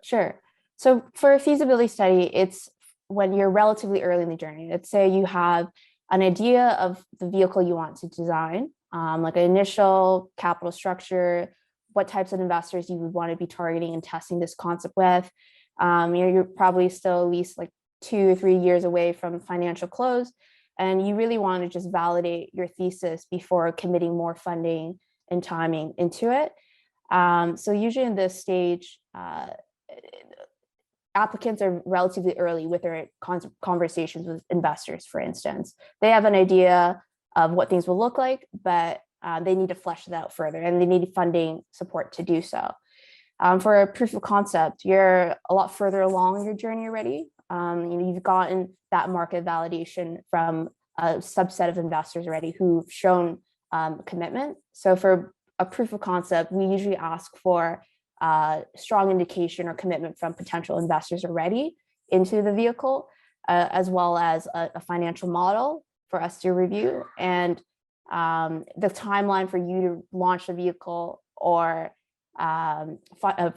Sure. So for a feasibility study, it's when you're relatively early in the journey. Let's say you have an idea of the vehicle you want to design, like an initial capital structure, what types of investors you would want to be targeting and testing this concept with. You're probably still at least like 2 or 3 years away from financial close, and you really want to just validate your thesis before committing more funding and timing into it. So usually in this stage, applicants are relatively early with their conversations with investors, for instance. They have an idea of what things will look like, but they need to flesh it out further, and they need funding support to do so. For a proof of concept, you're a lot further along in your journey already. You've gotten that market validation from a subset of investors already who've shown commitment. So for a proof of concept, we usually ask for strong indication or commitment from potential investors already into the vehicle, as well as a financial model for us to review. And the timeline for you to launch the vehicle or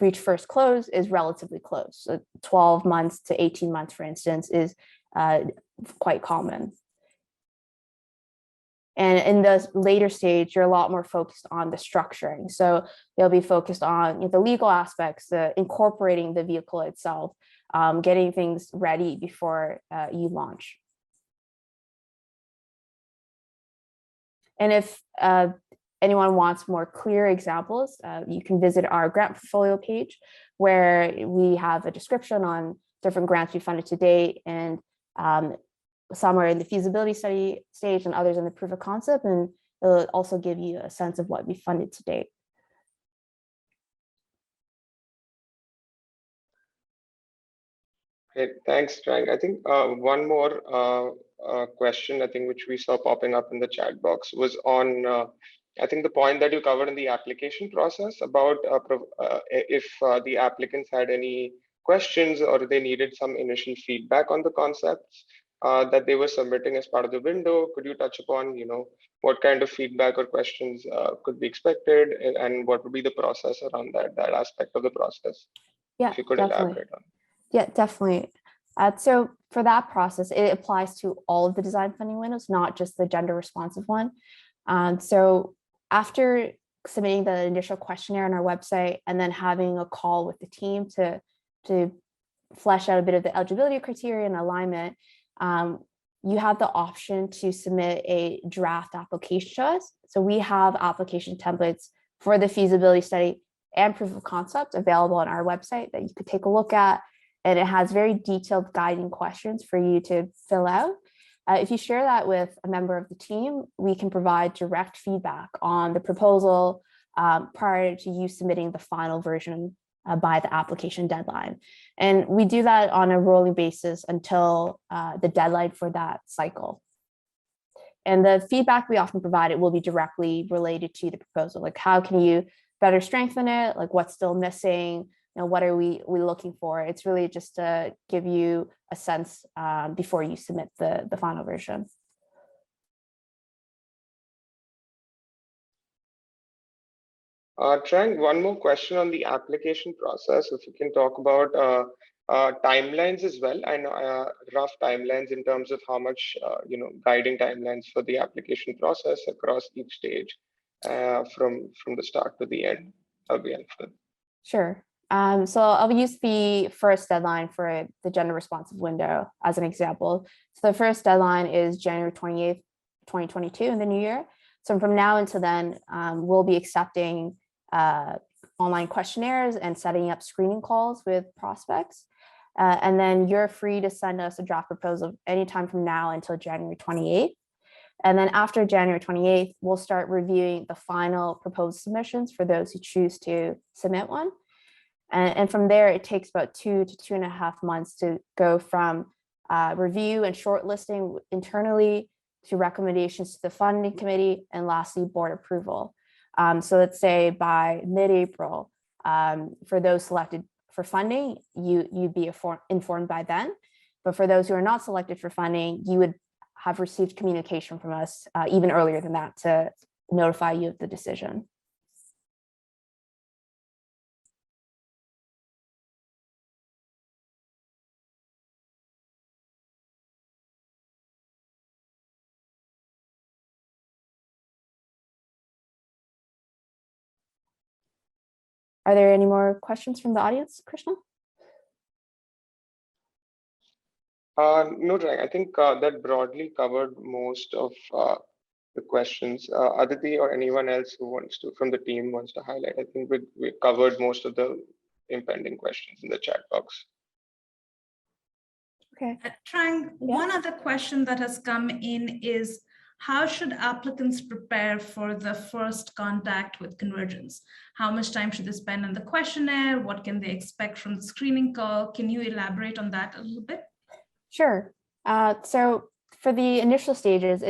reach first close is relatively close. So 12 months to 18 months, for instance, is quite common. And in the later stage, you're a lot more focused on the structuring. So you'll be focused on the legal aspects, incorporating the vehicle itself, getting things ready before you launch. And if anyone wants more clear examples, you can visit our grant portfolio page, where we have a description on different grants we funded to date, and some are in the feasibility study stage and others in the proof of concept, and it'll also give you a sense of what we funded to date. Great, thanks, Trang. I think one more question, I think, which we saw popping up in the chat box was on, I think, the point that you covered in the application process about if the applicants had any questions or they needed some initial feedback on the concepts that they were submitting as part of the window. Could you touch upon, what kind of feedback or questions could be expected, and what would be the process around that aspect of the process? Yeah, if you could definitely elaborate on. Yeah, definitely. So for that process, it applies to all of the design funding windows, not just the gender responsive one. So after submitting the initial questionnaire on our website and then having a call with the team to flesh out a bit of the eligibility criteria and alignment, you have the option to submit a draft application to us. So we have application templates for the feasibility study and proof of concept available on our website that you could take a look at. And it has very detailed guiding questions for you to fill out. If you share that with a member of the team, we can provide direct feedback on the proposal prior to you submitting the final version by the application deadline. And we do that on a rolling basis until the deadline for that cycle. And the feedback we often provide, it will be directly related to the proposal. Like, how can you better strengthen it? Like, what's still missing? You know, what are we looking for? It's really just to give you a sense before you submit the final version. Trang, one more question on the application process. If you can talk about timelines as well. I know rough timelines in terms of how much, guiding timelines for the application process across each stage from the start to the end. That'll be helpful. Sure. So I'll use the first deadline for the gender responsive window as an example. So the first deadline is January 28th, 2022 in the new year. So from now until then, we'll be accepting online questionnaires and setting up screening calls with prospects. And then you're free to send us a draft proposal anytime from now until January 28th. And then after January 28th, we'll start reviewing the final proposed submissions for those who choose to submit one. And from there, it takes about 2 to 2.5 months to go from review and shortlisting internally to recommendations to the funding committee, and lastly, board approval. So let's say by mid-April, for those selected for funding, you'd be informed by then. But for those who are not selected for funding, you would have received communication from us even earlier than that to notify you of the decision. Are there any more questions from the audience, Krishna? No, Trang, I think that broadly covered most of the questions. Aditi or anyone else who wants to, from the team, wants to highlight, I think we covered most of the impending questions in the chat box. Okay. Trang, one other question that has come in is, how should applicants prepare for the first contact with Convergence? How much time should they spend on the questionnaire? What can they expect from the screening call? Can you elaborate on that a little bit? Sure. So for the initial stages,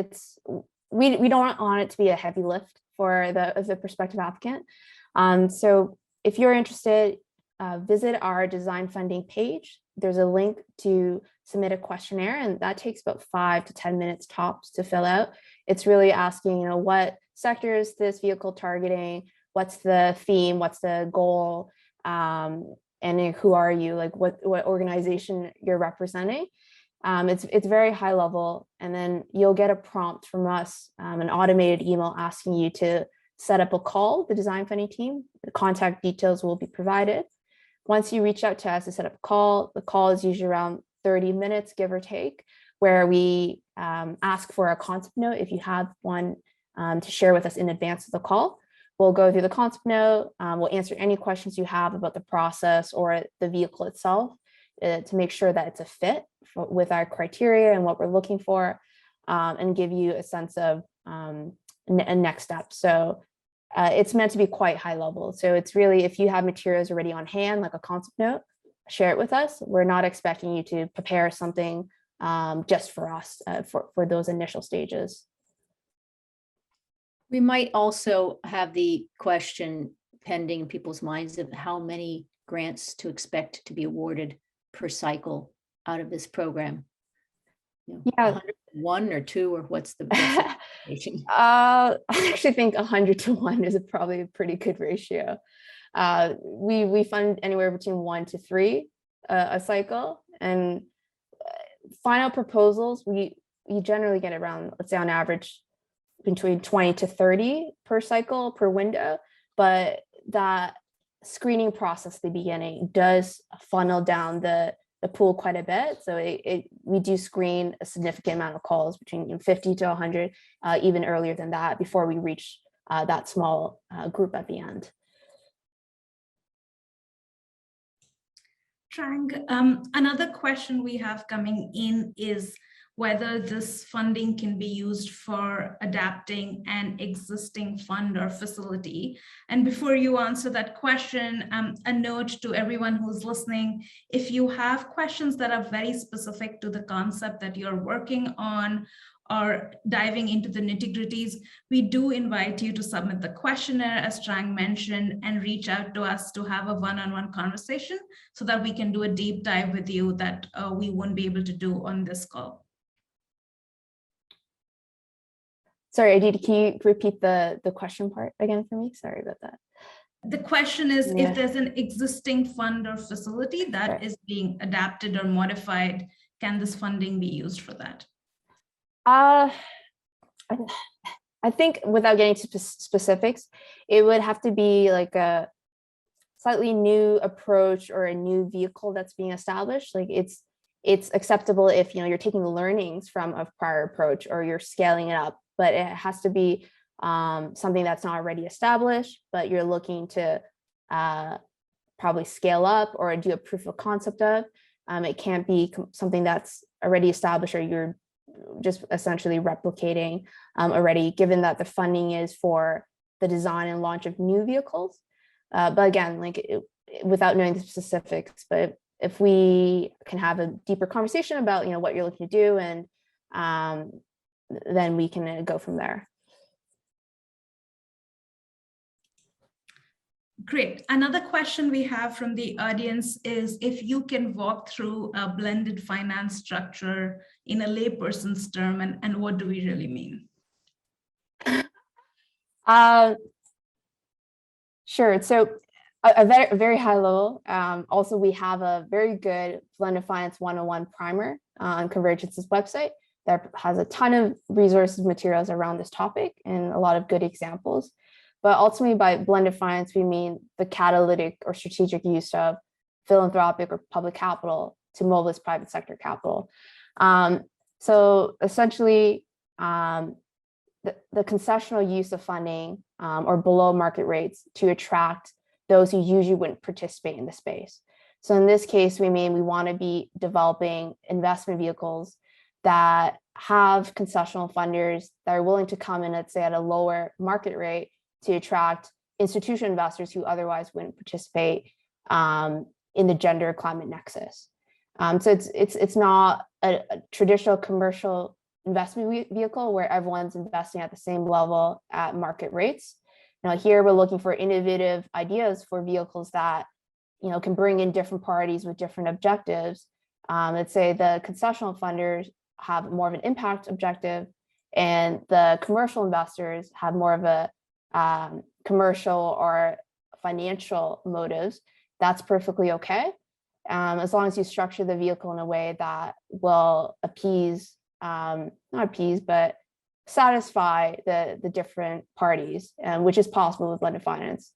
we don't want it to be a heavy lift for the prospective applicant. So if you're interested, visit our design funding page. There's a link to submit a questionnaire, and that takes about 5 to 10 minutes tops to fill out. It's really asking, what sector is this vehicle targeting? What's the theme? What's the goal? And who are you? Like what organization you're representing? It's very high level, and then you'll get a prompt from us, an automated email asking you to set up a call with the design funding team. The contact details will be provided. Once you reach out to us to set up a call, the call is usually around 30 minutes, give or take, where we ask for a concept note if you have one to share with us in advance of the call. We'll go through the concept note, we'll answer any questions you have about the process or the vehicle itself to make sure that it's a fit with our criteria and what we're looking for, and give you a sense of a next step. So it's meant to be quite high level. So it's really, if you have materials already on hand, like a concept note, share it with us. We're not expecting you to prepare something just for us for those initial stages. We might also have the question pending in people's minds of how many grants to expect to be awarded per cycle out of this program. Yeah, 1 or 2, or what's the I actually think 100 to 1 is probably a pretty good ratio. We fund anywhere between 1 to 3 a cycle, and final proposals we generally get around, let's say on average, between 20 to 30 per cycle per window. But that screening process at the beginning does funnel down the pool quite a bit. So we do screen a significant amount of calls, between 50 to 100, even earlier than that, before we reach that small group at the end. Trang, another question we have coming in is, whether this funding can be used for adapting an existing fund or facility. And before you answer that question, a note to everyone who's listening, if you have questions that are very specific to the concept that you're working on or diving into the nitty-gritties, we do invite you to submit the questionnaire, as Trang mentioned, and reach out to us to have a one-on-one conversation so that we can do a deep dive with you that we won't be able to do on this call. Sorry, Aditi, can you repeat the question part again for me? Sorry about that. The question is, Yeah. if there's an existing fund or facility that is being adapted or modified, can this funding be used for that? I think without getting to specifics, it would have to be like a slightly new approach or a new vehicle that's being established. Like it's acceptable if you're taking the learnings from a prior approach or you're scaling it up, but it has to be something that's not already established, but you're looking to probably scale up or do a proof of concept of. It can't be something that's already established or you're just essentially replicating already, given that the funding is for the design and launch of new vehicles. But again, without knowing the specifics, but if we can have a deeper conversation about what you're looking to do, and then we can go from there. Great. Another question we have from the audience is if you can walk through a blended finance structure in a layperson's term, and what do we really mean? Sure. So a very high level. Also, we have a very good blended finance 101 primer on Convergence's website that has a ton of resources, materials around this topic and a lot of good examples. But ultimately, by blended finance, we mean the catalytic or strategic use of philanthropic or public capital to mobilize private sector capital. So essentially, the concessional use of funding or below market rates to attract those who usually wouldn't participate in the space. So in this case, we want to be developing investment vehicles that have concessional funders that are willing to come in, let's say, at a lower market rate to attract institutional investors who otherwise wouldn't participate in the gender climate nexus. So it's not a traditional commercial investment vehicle where everyone's investing at the same level at market rates. Now here we're looking for innovative ideas for vehicles that can bring in different parties with different objectives. Let's say the concessional funders have more of an impact objective, and the commercial investors have more of a commercial or financial motives. That's perfectly okay, as long as you structure the vehicle in a way that will appease, not appease, but satisfy the different parties, which is possible with blended finance.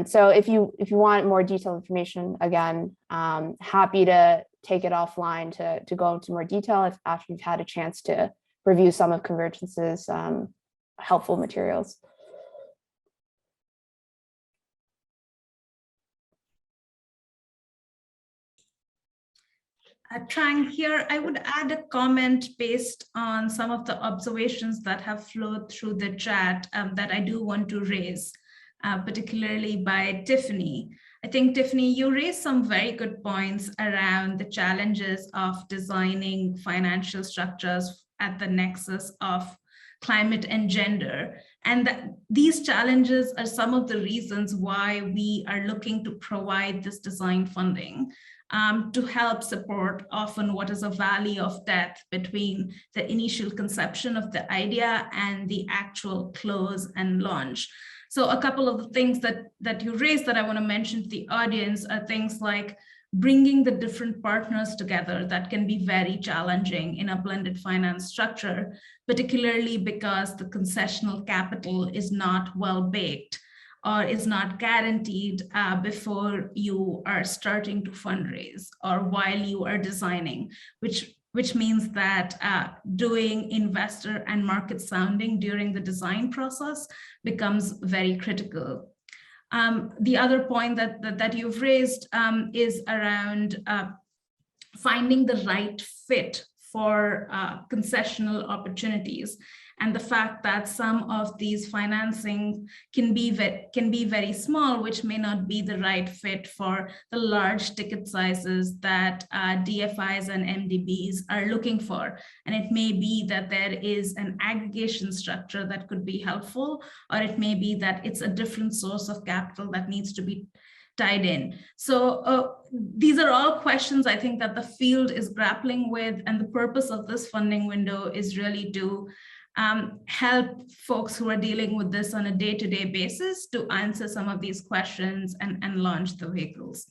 So if you want more detailed information, again, happy to take it offline to go into more detail after you've had a chance to review some of Convergence's helpful materials. Trang, here I would add a comment based on some of the observations that have flowed through the chat that I do want to raise, particularly by Tiffany. I think, Tiffany, you raised some very good points around the challenges of designing financial structures at the nexus of climate and gender. And that these challenges are some of the reasons why we are looking to provide this design funding. To help support often what is a valley of death between the initial conception of the idea and the actual close and launch. So a couple of the things that you raised that I want to mention to the audience are things like bringing the different partners together. That can be very challenging in a blended finance structure, particularly because the concessional capital is not well baked or is not guaranteed before you are starting to fundraise or while you are designing, which means that doing investor and market sounding during the design process becomes very critical. The other point that you've raised is around finding the right fit for concessional opportunities, and the fact that some of these financing can be very small, which may not be the right fit for the large ticket sizes that DFIs and MDBs are looking for. And it may be that there is an aggregation structure that could be helpful, or it may be that it's a different source of capital that needs to be tied in. So these are all questions I think that the field is grappling with, and the purpose of this funding window is really to help folks who are dealing with this on a day-to-day basis to answer some of these questions and launch the vehicles.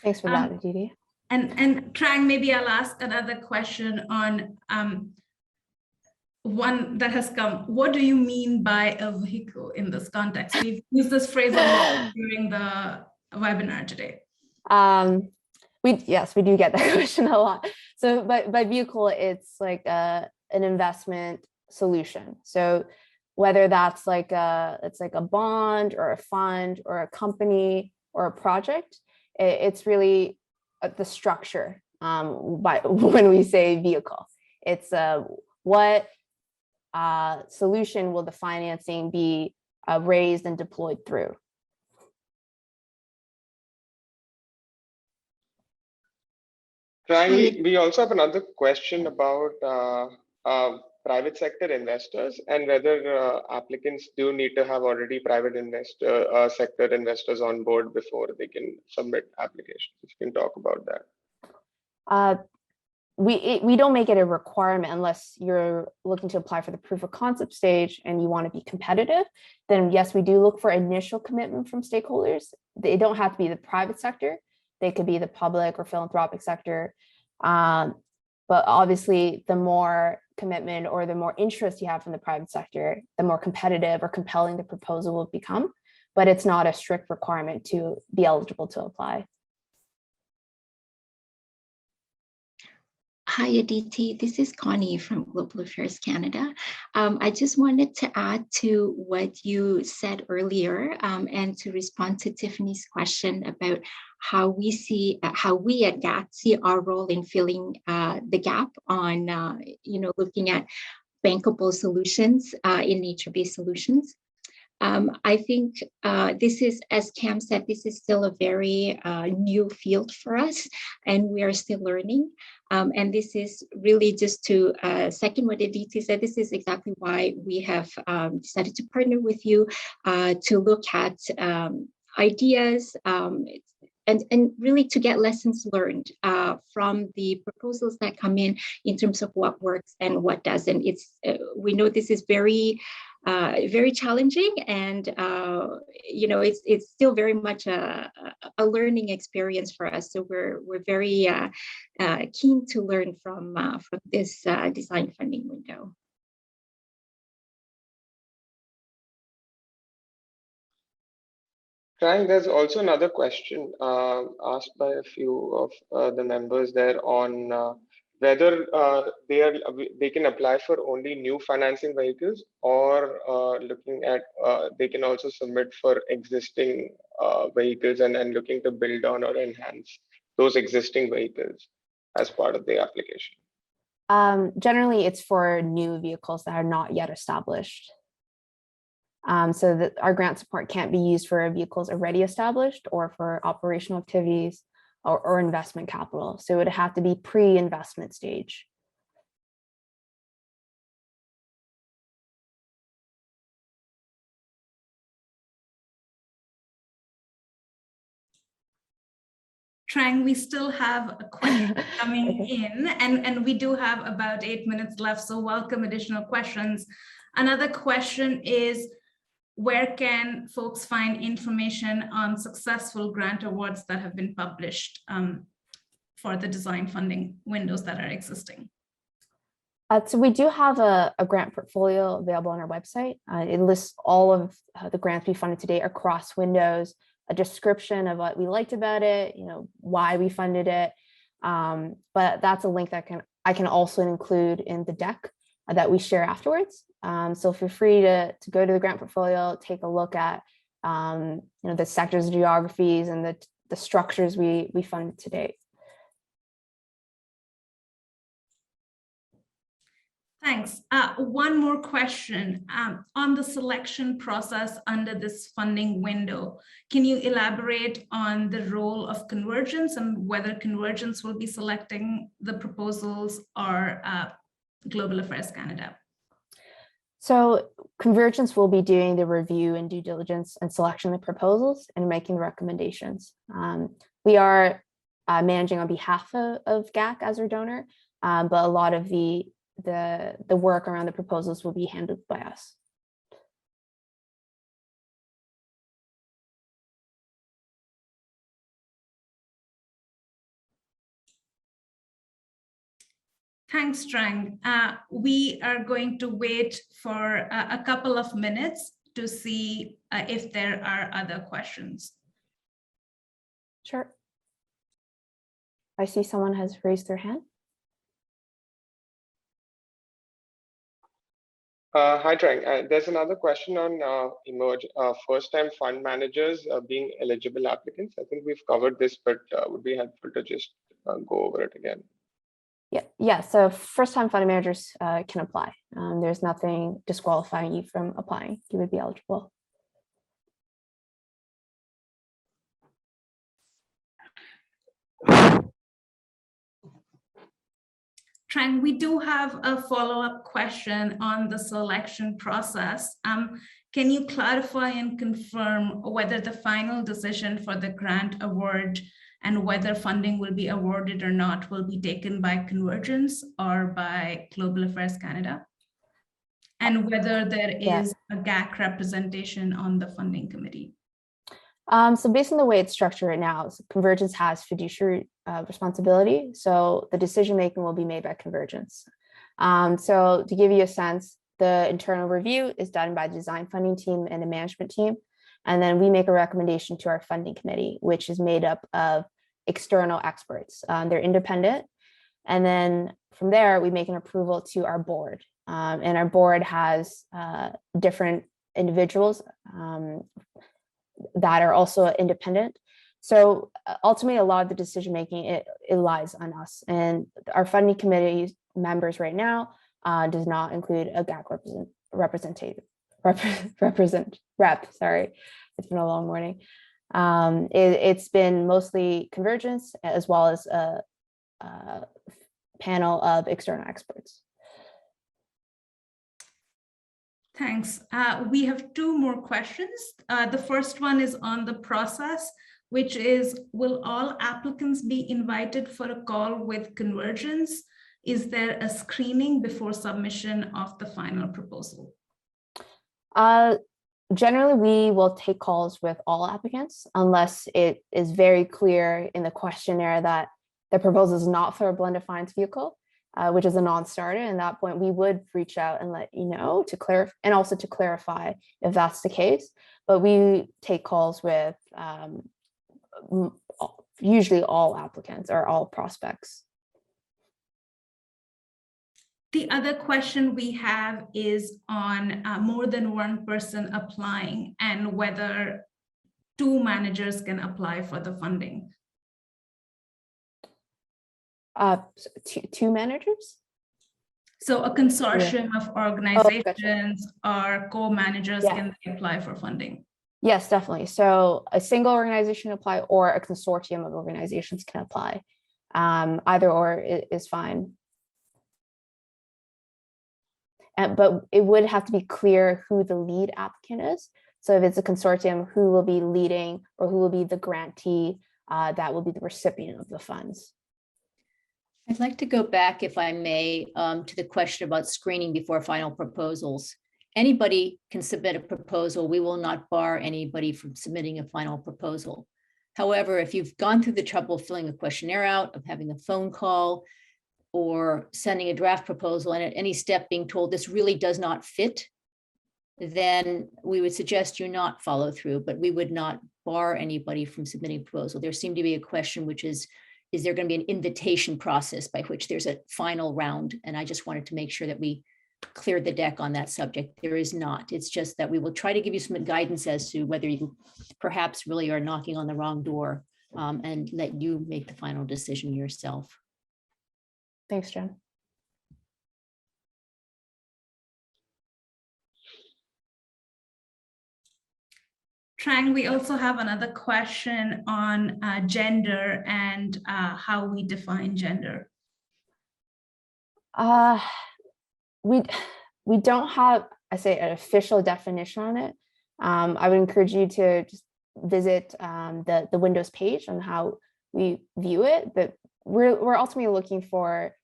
Thanks for that, Aditi. And Trang, maybe I'll ask another question on one that has come. What do you mean by a vehicle in this context? We've used this phrase a lot during the webinar today. Yes, we do get that question a lot. So by vehicle, it's like an investment solution. So whether that's it's like a bond or a fund or a company or a project, it's really the structure when we say vehicle. It's what solution will the financing be raised and deployed through? We also have another question about private sector investors and whether applicants do need to have already private sector investors on board before they can submit applications. If you can talk about that. We don't make it a requirement unless you're looking to apply for the proof of concept stage and you want to be competitive. Then yes, we do look for initial commitment from stakeholders. They don't have to be the private sector. They could be the public or philanthropic sector. But obviously, the more commitment or the more interest you have from the private sector, the more competitive or compelling the proposal will become. But it's not a strict requirement to be eligible to apply. Hi, Aditi. This is Connie from Global Affairs Canada. I just wanted to add to what you said earlier and to respond to Tiffany's question about how we at GAT see our role in filling the gap on, looking at bankable solutions in nature-based solutions. I think this is, as Cam said, this is still a very new field for us, and we are still learning. And this is really just to second what Aditi said, this is exactly why we have decided to partner with you to look at ideas and really to get lessons learned from the proposals that come in terms of what works and what doesn't. We know this is very challenging, and it's still very much a learning experience for us. So we're very keen to learn from this design funding window. Frank, there's also another question asked by a few of the members there on whether they can apply for only new financing vehicles, or looking at they can also submit for existing vehicles and looking to build on or enhance those existing vehicles as part of the application. Generally, it's for new vehicles that are not yet established. So that our grant support can't be used for vehicles already established or for operational activities or investment capital. So it would have to be pre-investment stage. Trang, we still have a question coming in, and we do have about 8 minutes left, so welcome additional questions. Another question is, where can folks find information on successful grant awards that have been published for the design funding windows that are existing? So we do have a grant portfolio available on our website. It lists all of the grants we funded today across windows, a description of what we liked about it, why we funded it. But that's a link that I can also include in the deck that we share afterwards. So feel free to go to the grant portfolio, take a look at the sectors, geographies, and the structures we funded to date. Thanks. One more question. On the selection process under this funding window, can you elaborate on the role of Convergence and whether Convergence will be selecting the proposals or Global Affairs Canada? So Convergence will be doing the review and due diligence and selection of proposals and making recommendations. We are managing on behalf of GAC as our donor, but a lot of the work around the proposals will be handled by us. Thanks, Trang. We are going to wait for a couple of minutes to see if there are other questions. Sure. I see someone has raised their hand. Hi, Trang. There's another question on first-time fund managers being eligible applicants. I think we've covered this, but would be helpful to just go over it again. Yeah. So first-time fund managers can apply. There's nothing disqualifying you from applying. You would be eligible. Trang, we do have a follow-up question on the selection process. Can you clarify and confirm whether the final decision for the grant award and whether funding will be awarded or not will be taken by Convergence or by Global Affairs Canada? And whether there is a GAC representation on the funding committee? So based on the way it's structured right now, Convergence has fiduciary responsibility. So the decision-making will be made by Convergence. So to give you a sense, the internal review is done by the design funding team and the management team. And then we make a recommendation to our funding committee, which is made up of external experts. They're independent. And then from there, we make an approval to our board. And our board has different individuals that are also independent. So ultimately, a lot of the decision-making, it lies on us. And our funding committee members right now does not include a GAC rep, sorry, it's been a long morning. It's been mostly Convergence as well as a panel of external experts. Thanks. We have two more questions. The first one is on the process, which is, will all applicants be invited for a call with Convergence? Is there a screening before submission of the final proposal? Generally, we will take calls with all applicants unless it is very clear in the questionnaire that the proposal is not for a blended finance vehicle, which is a non-starter. And at that point, we would reach out and let you know to clarify, and also to clarify if that's the case. But we take calls with usually all applicants or all prospects. The other question we have is on more than one person applying and whether two managers can apply for the funding. Two managers? So a consortium of organizations or co-managers can apply for funding? Yes, definitely. So a single organization can apply or a consortium of organizations can apply. Either or is fine. But it would have to be clear who the lead applicant is. So if it's a consortium, who will be leading or who will be the grantee that will be the recipient of the funds. I'd like to go back, if I may, to the question about screening before final proposals. Anybody can submit a proposal. We will not bar anybody from submitting a final proposal. However, if you've gone through the trouble of filling a questionnaire out, of having a phone call, or sending a draft proposal, and at any step being told this really does not fit, then we would suggest you not follow through, but we would not bar anybody from submitting a proposal. There seemed to be a question, which is there going to be an invitation process by which there's a final round? And I just wanted to make sure that we cleared the deck on that subject. There is not. It's just that we will try to give you some guidance as to whether you perhaps really are knocking on the wrong door, and let you make the final decision yourself. Thanks, Jen. Trang, we also have another question on gender and how we define gender. We don't have, I say, an official definition on it. I would encourage you to just visit the Windows page on how we view it, but we're ultimately looking for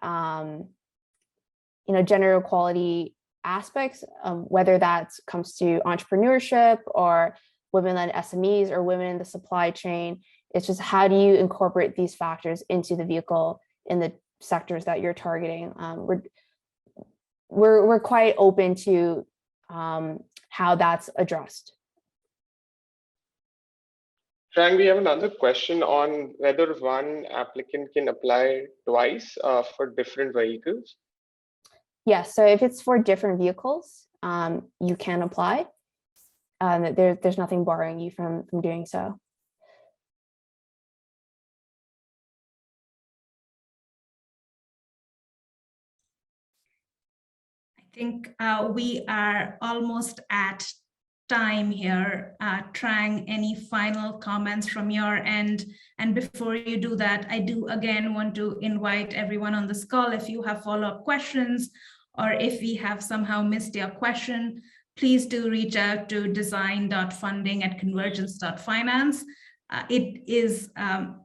gender equality aspects, whether that comes to entrepreneurship or women-led SMEs or women in the supply chain. It's just how do you incorporate these factors into the vehicle in the sectors that you're targeting. We're quite open to how that's addressed. Trang, we have another question on whether one applicant can apply twice for different vehicles. Yes, so if it's for different vehicles, you can apply. There's nothing barring you from doing so. I think we are almost at time here. Trang, any final comments from your end? And before you do that, I do again want to invite everyone on this call, if you have follow-up questions, or if we have somehow missed your question, please do reach out to design.funding@convergence.finance. It is an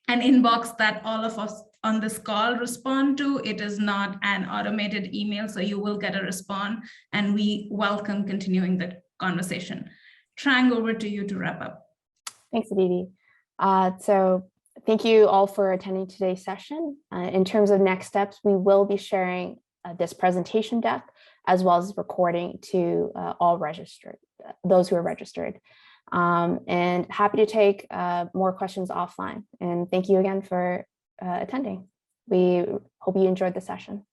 inbox that all of us on this call respond to. It is not an automated email, so you will get a response, and we welcome continuing the conversation. Trang, over to you to wrap up. Thanks, Aditi. So thank you all for attending today's session. In terms of next steps, we will be sharing this presentation deck, as well as recording to all registered, those who are registered. And happy to take more questions offline. And thank you again for attending. We hope you enjoyed the session.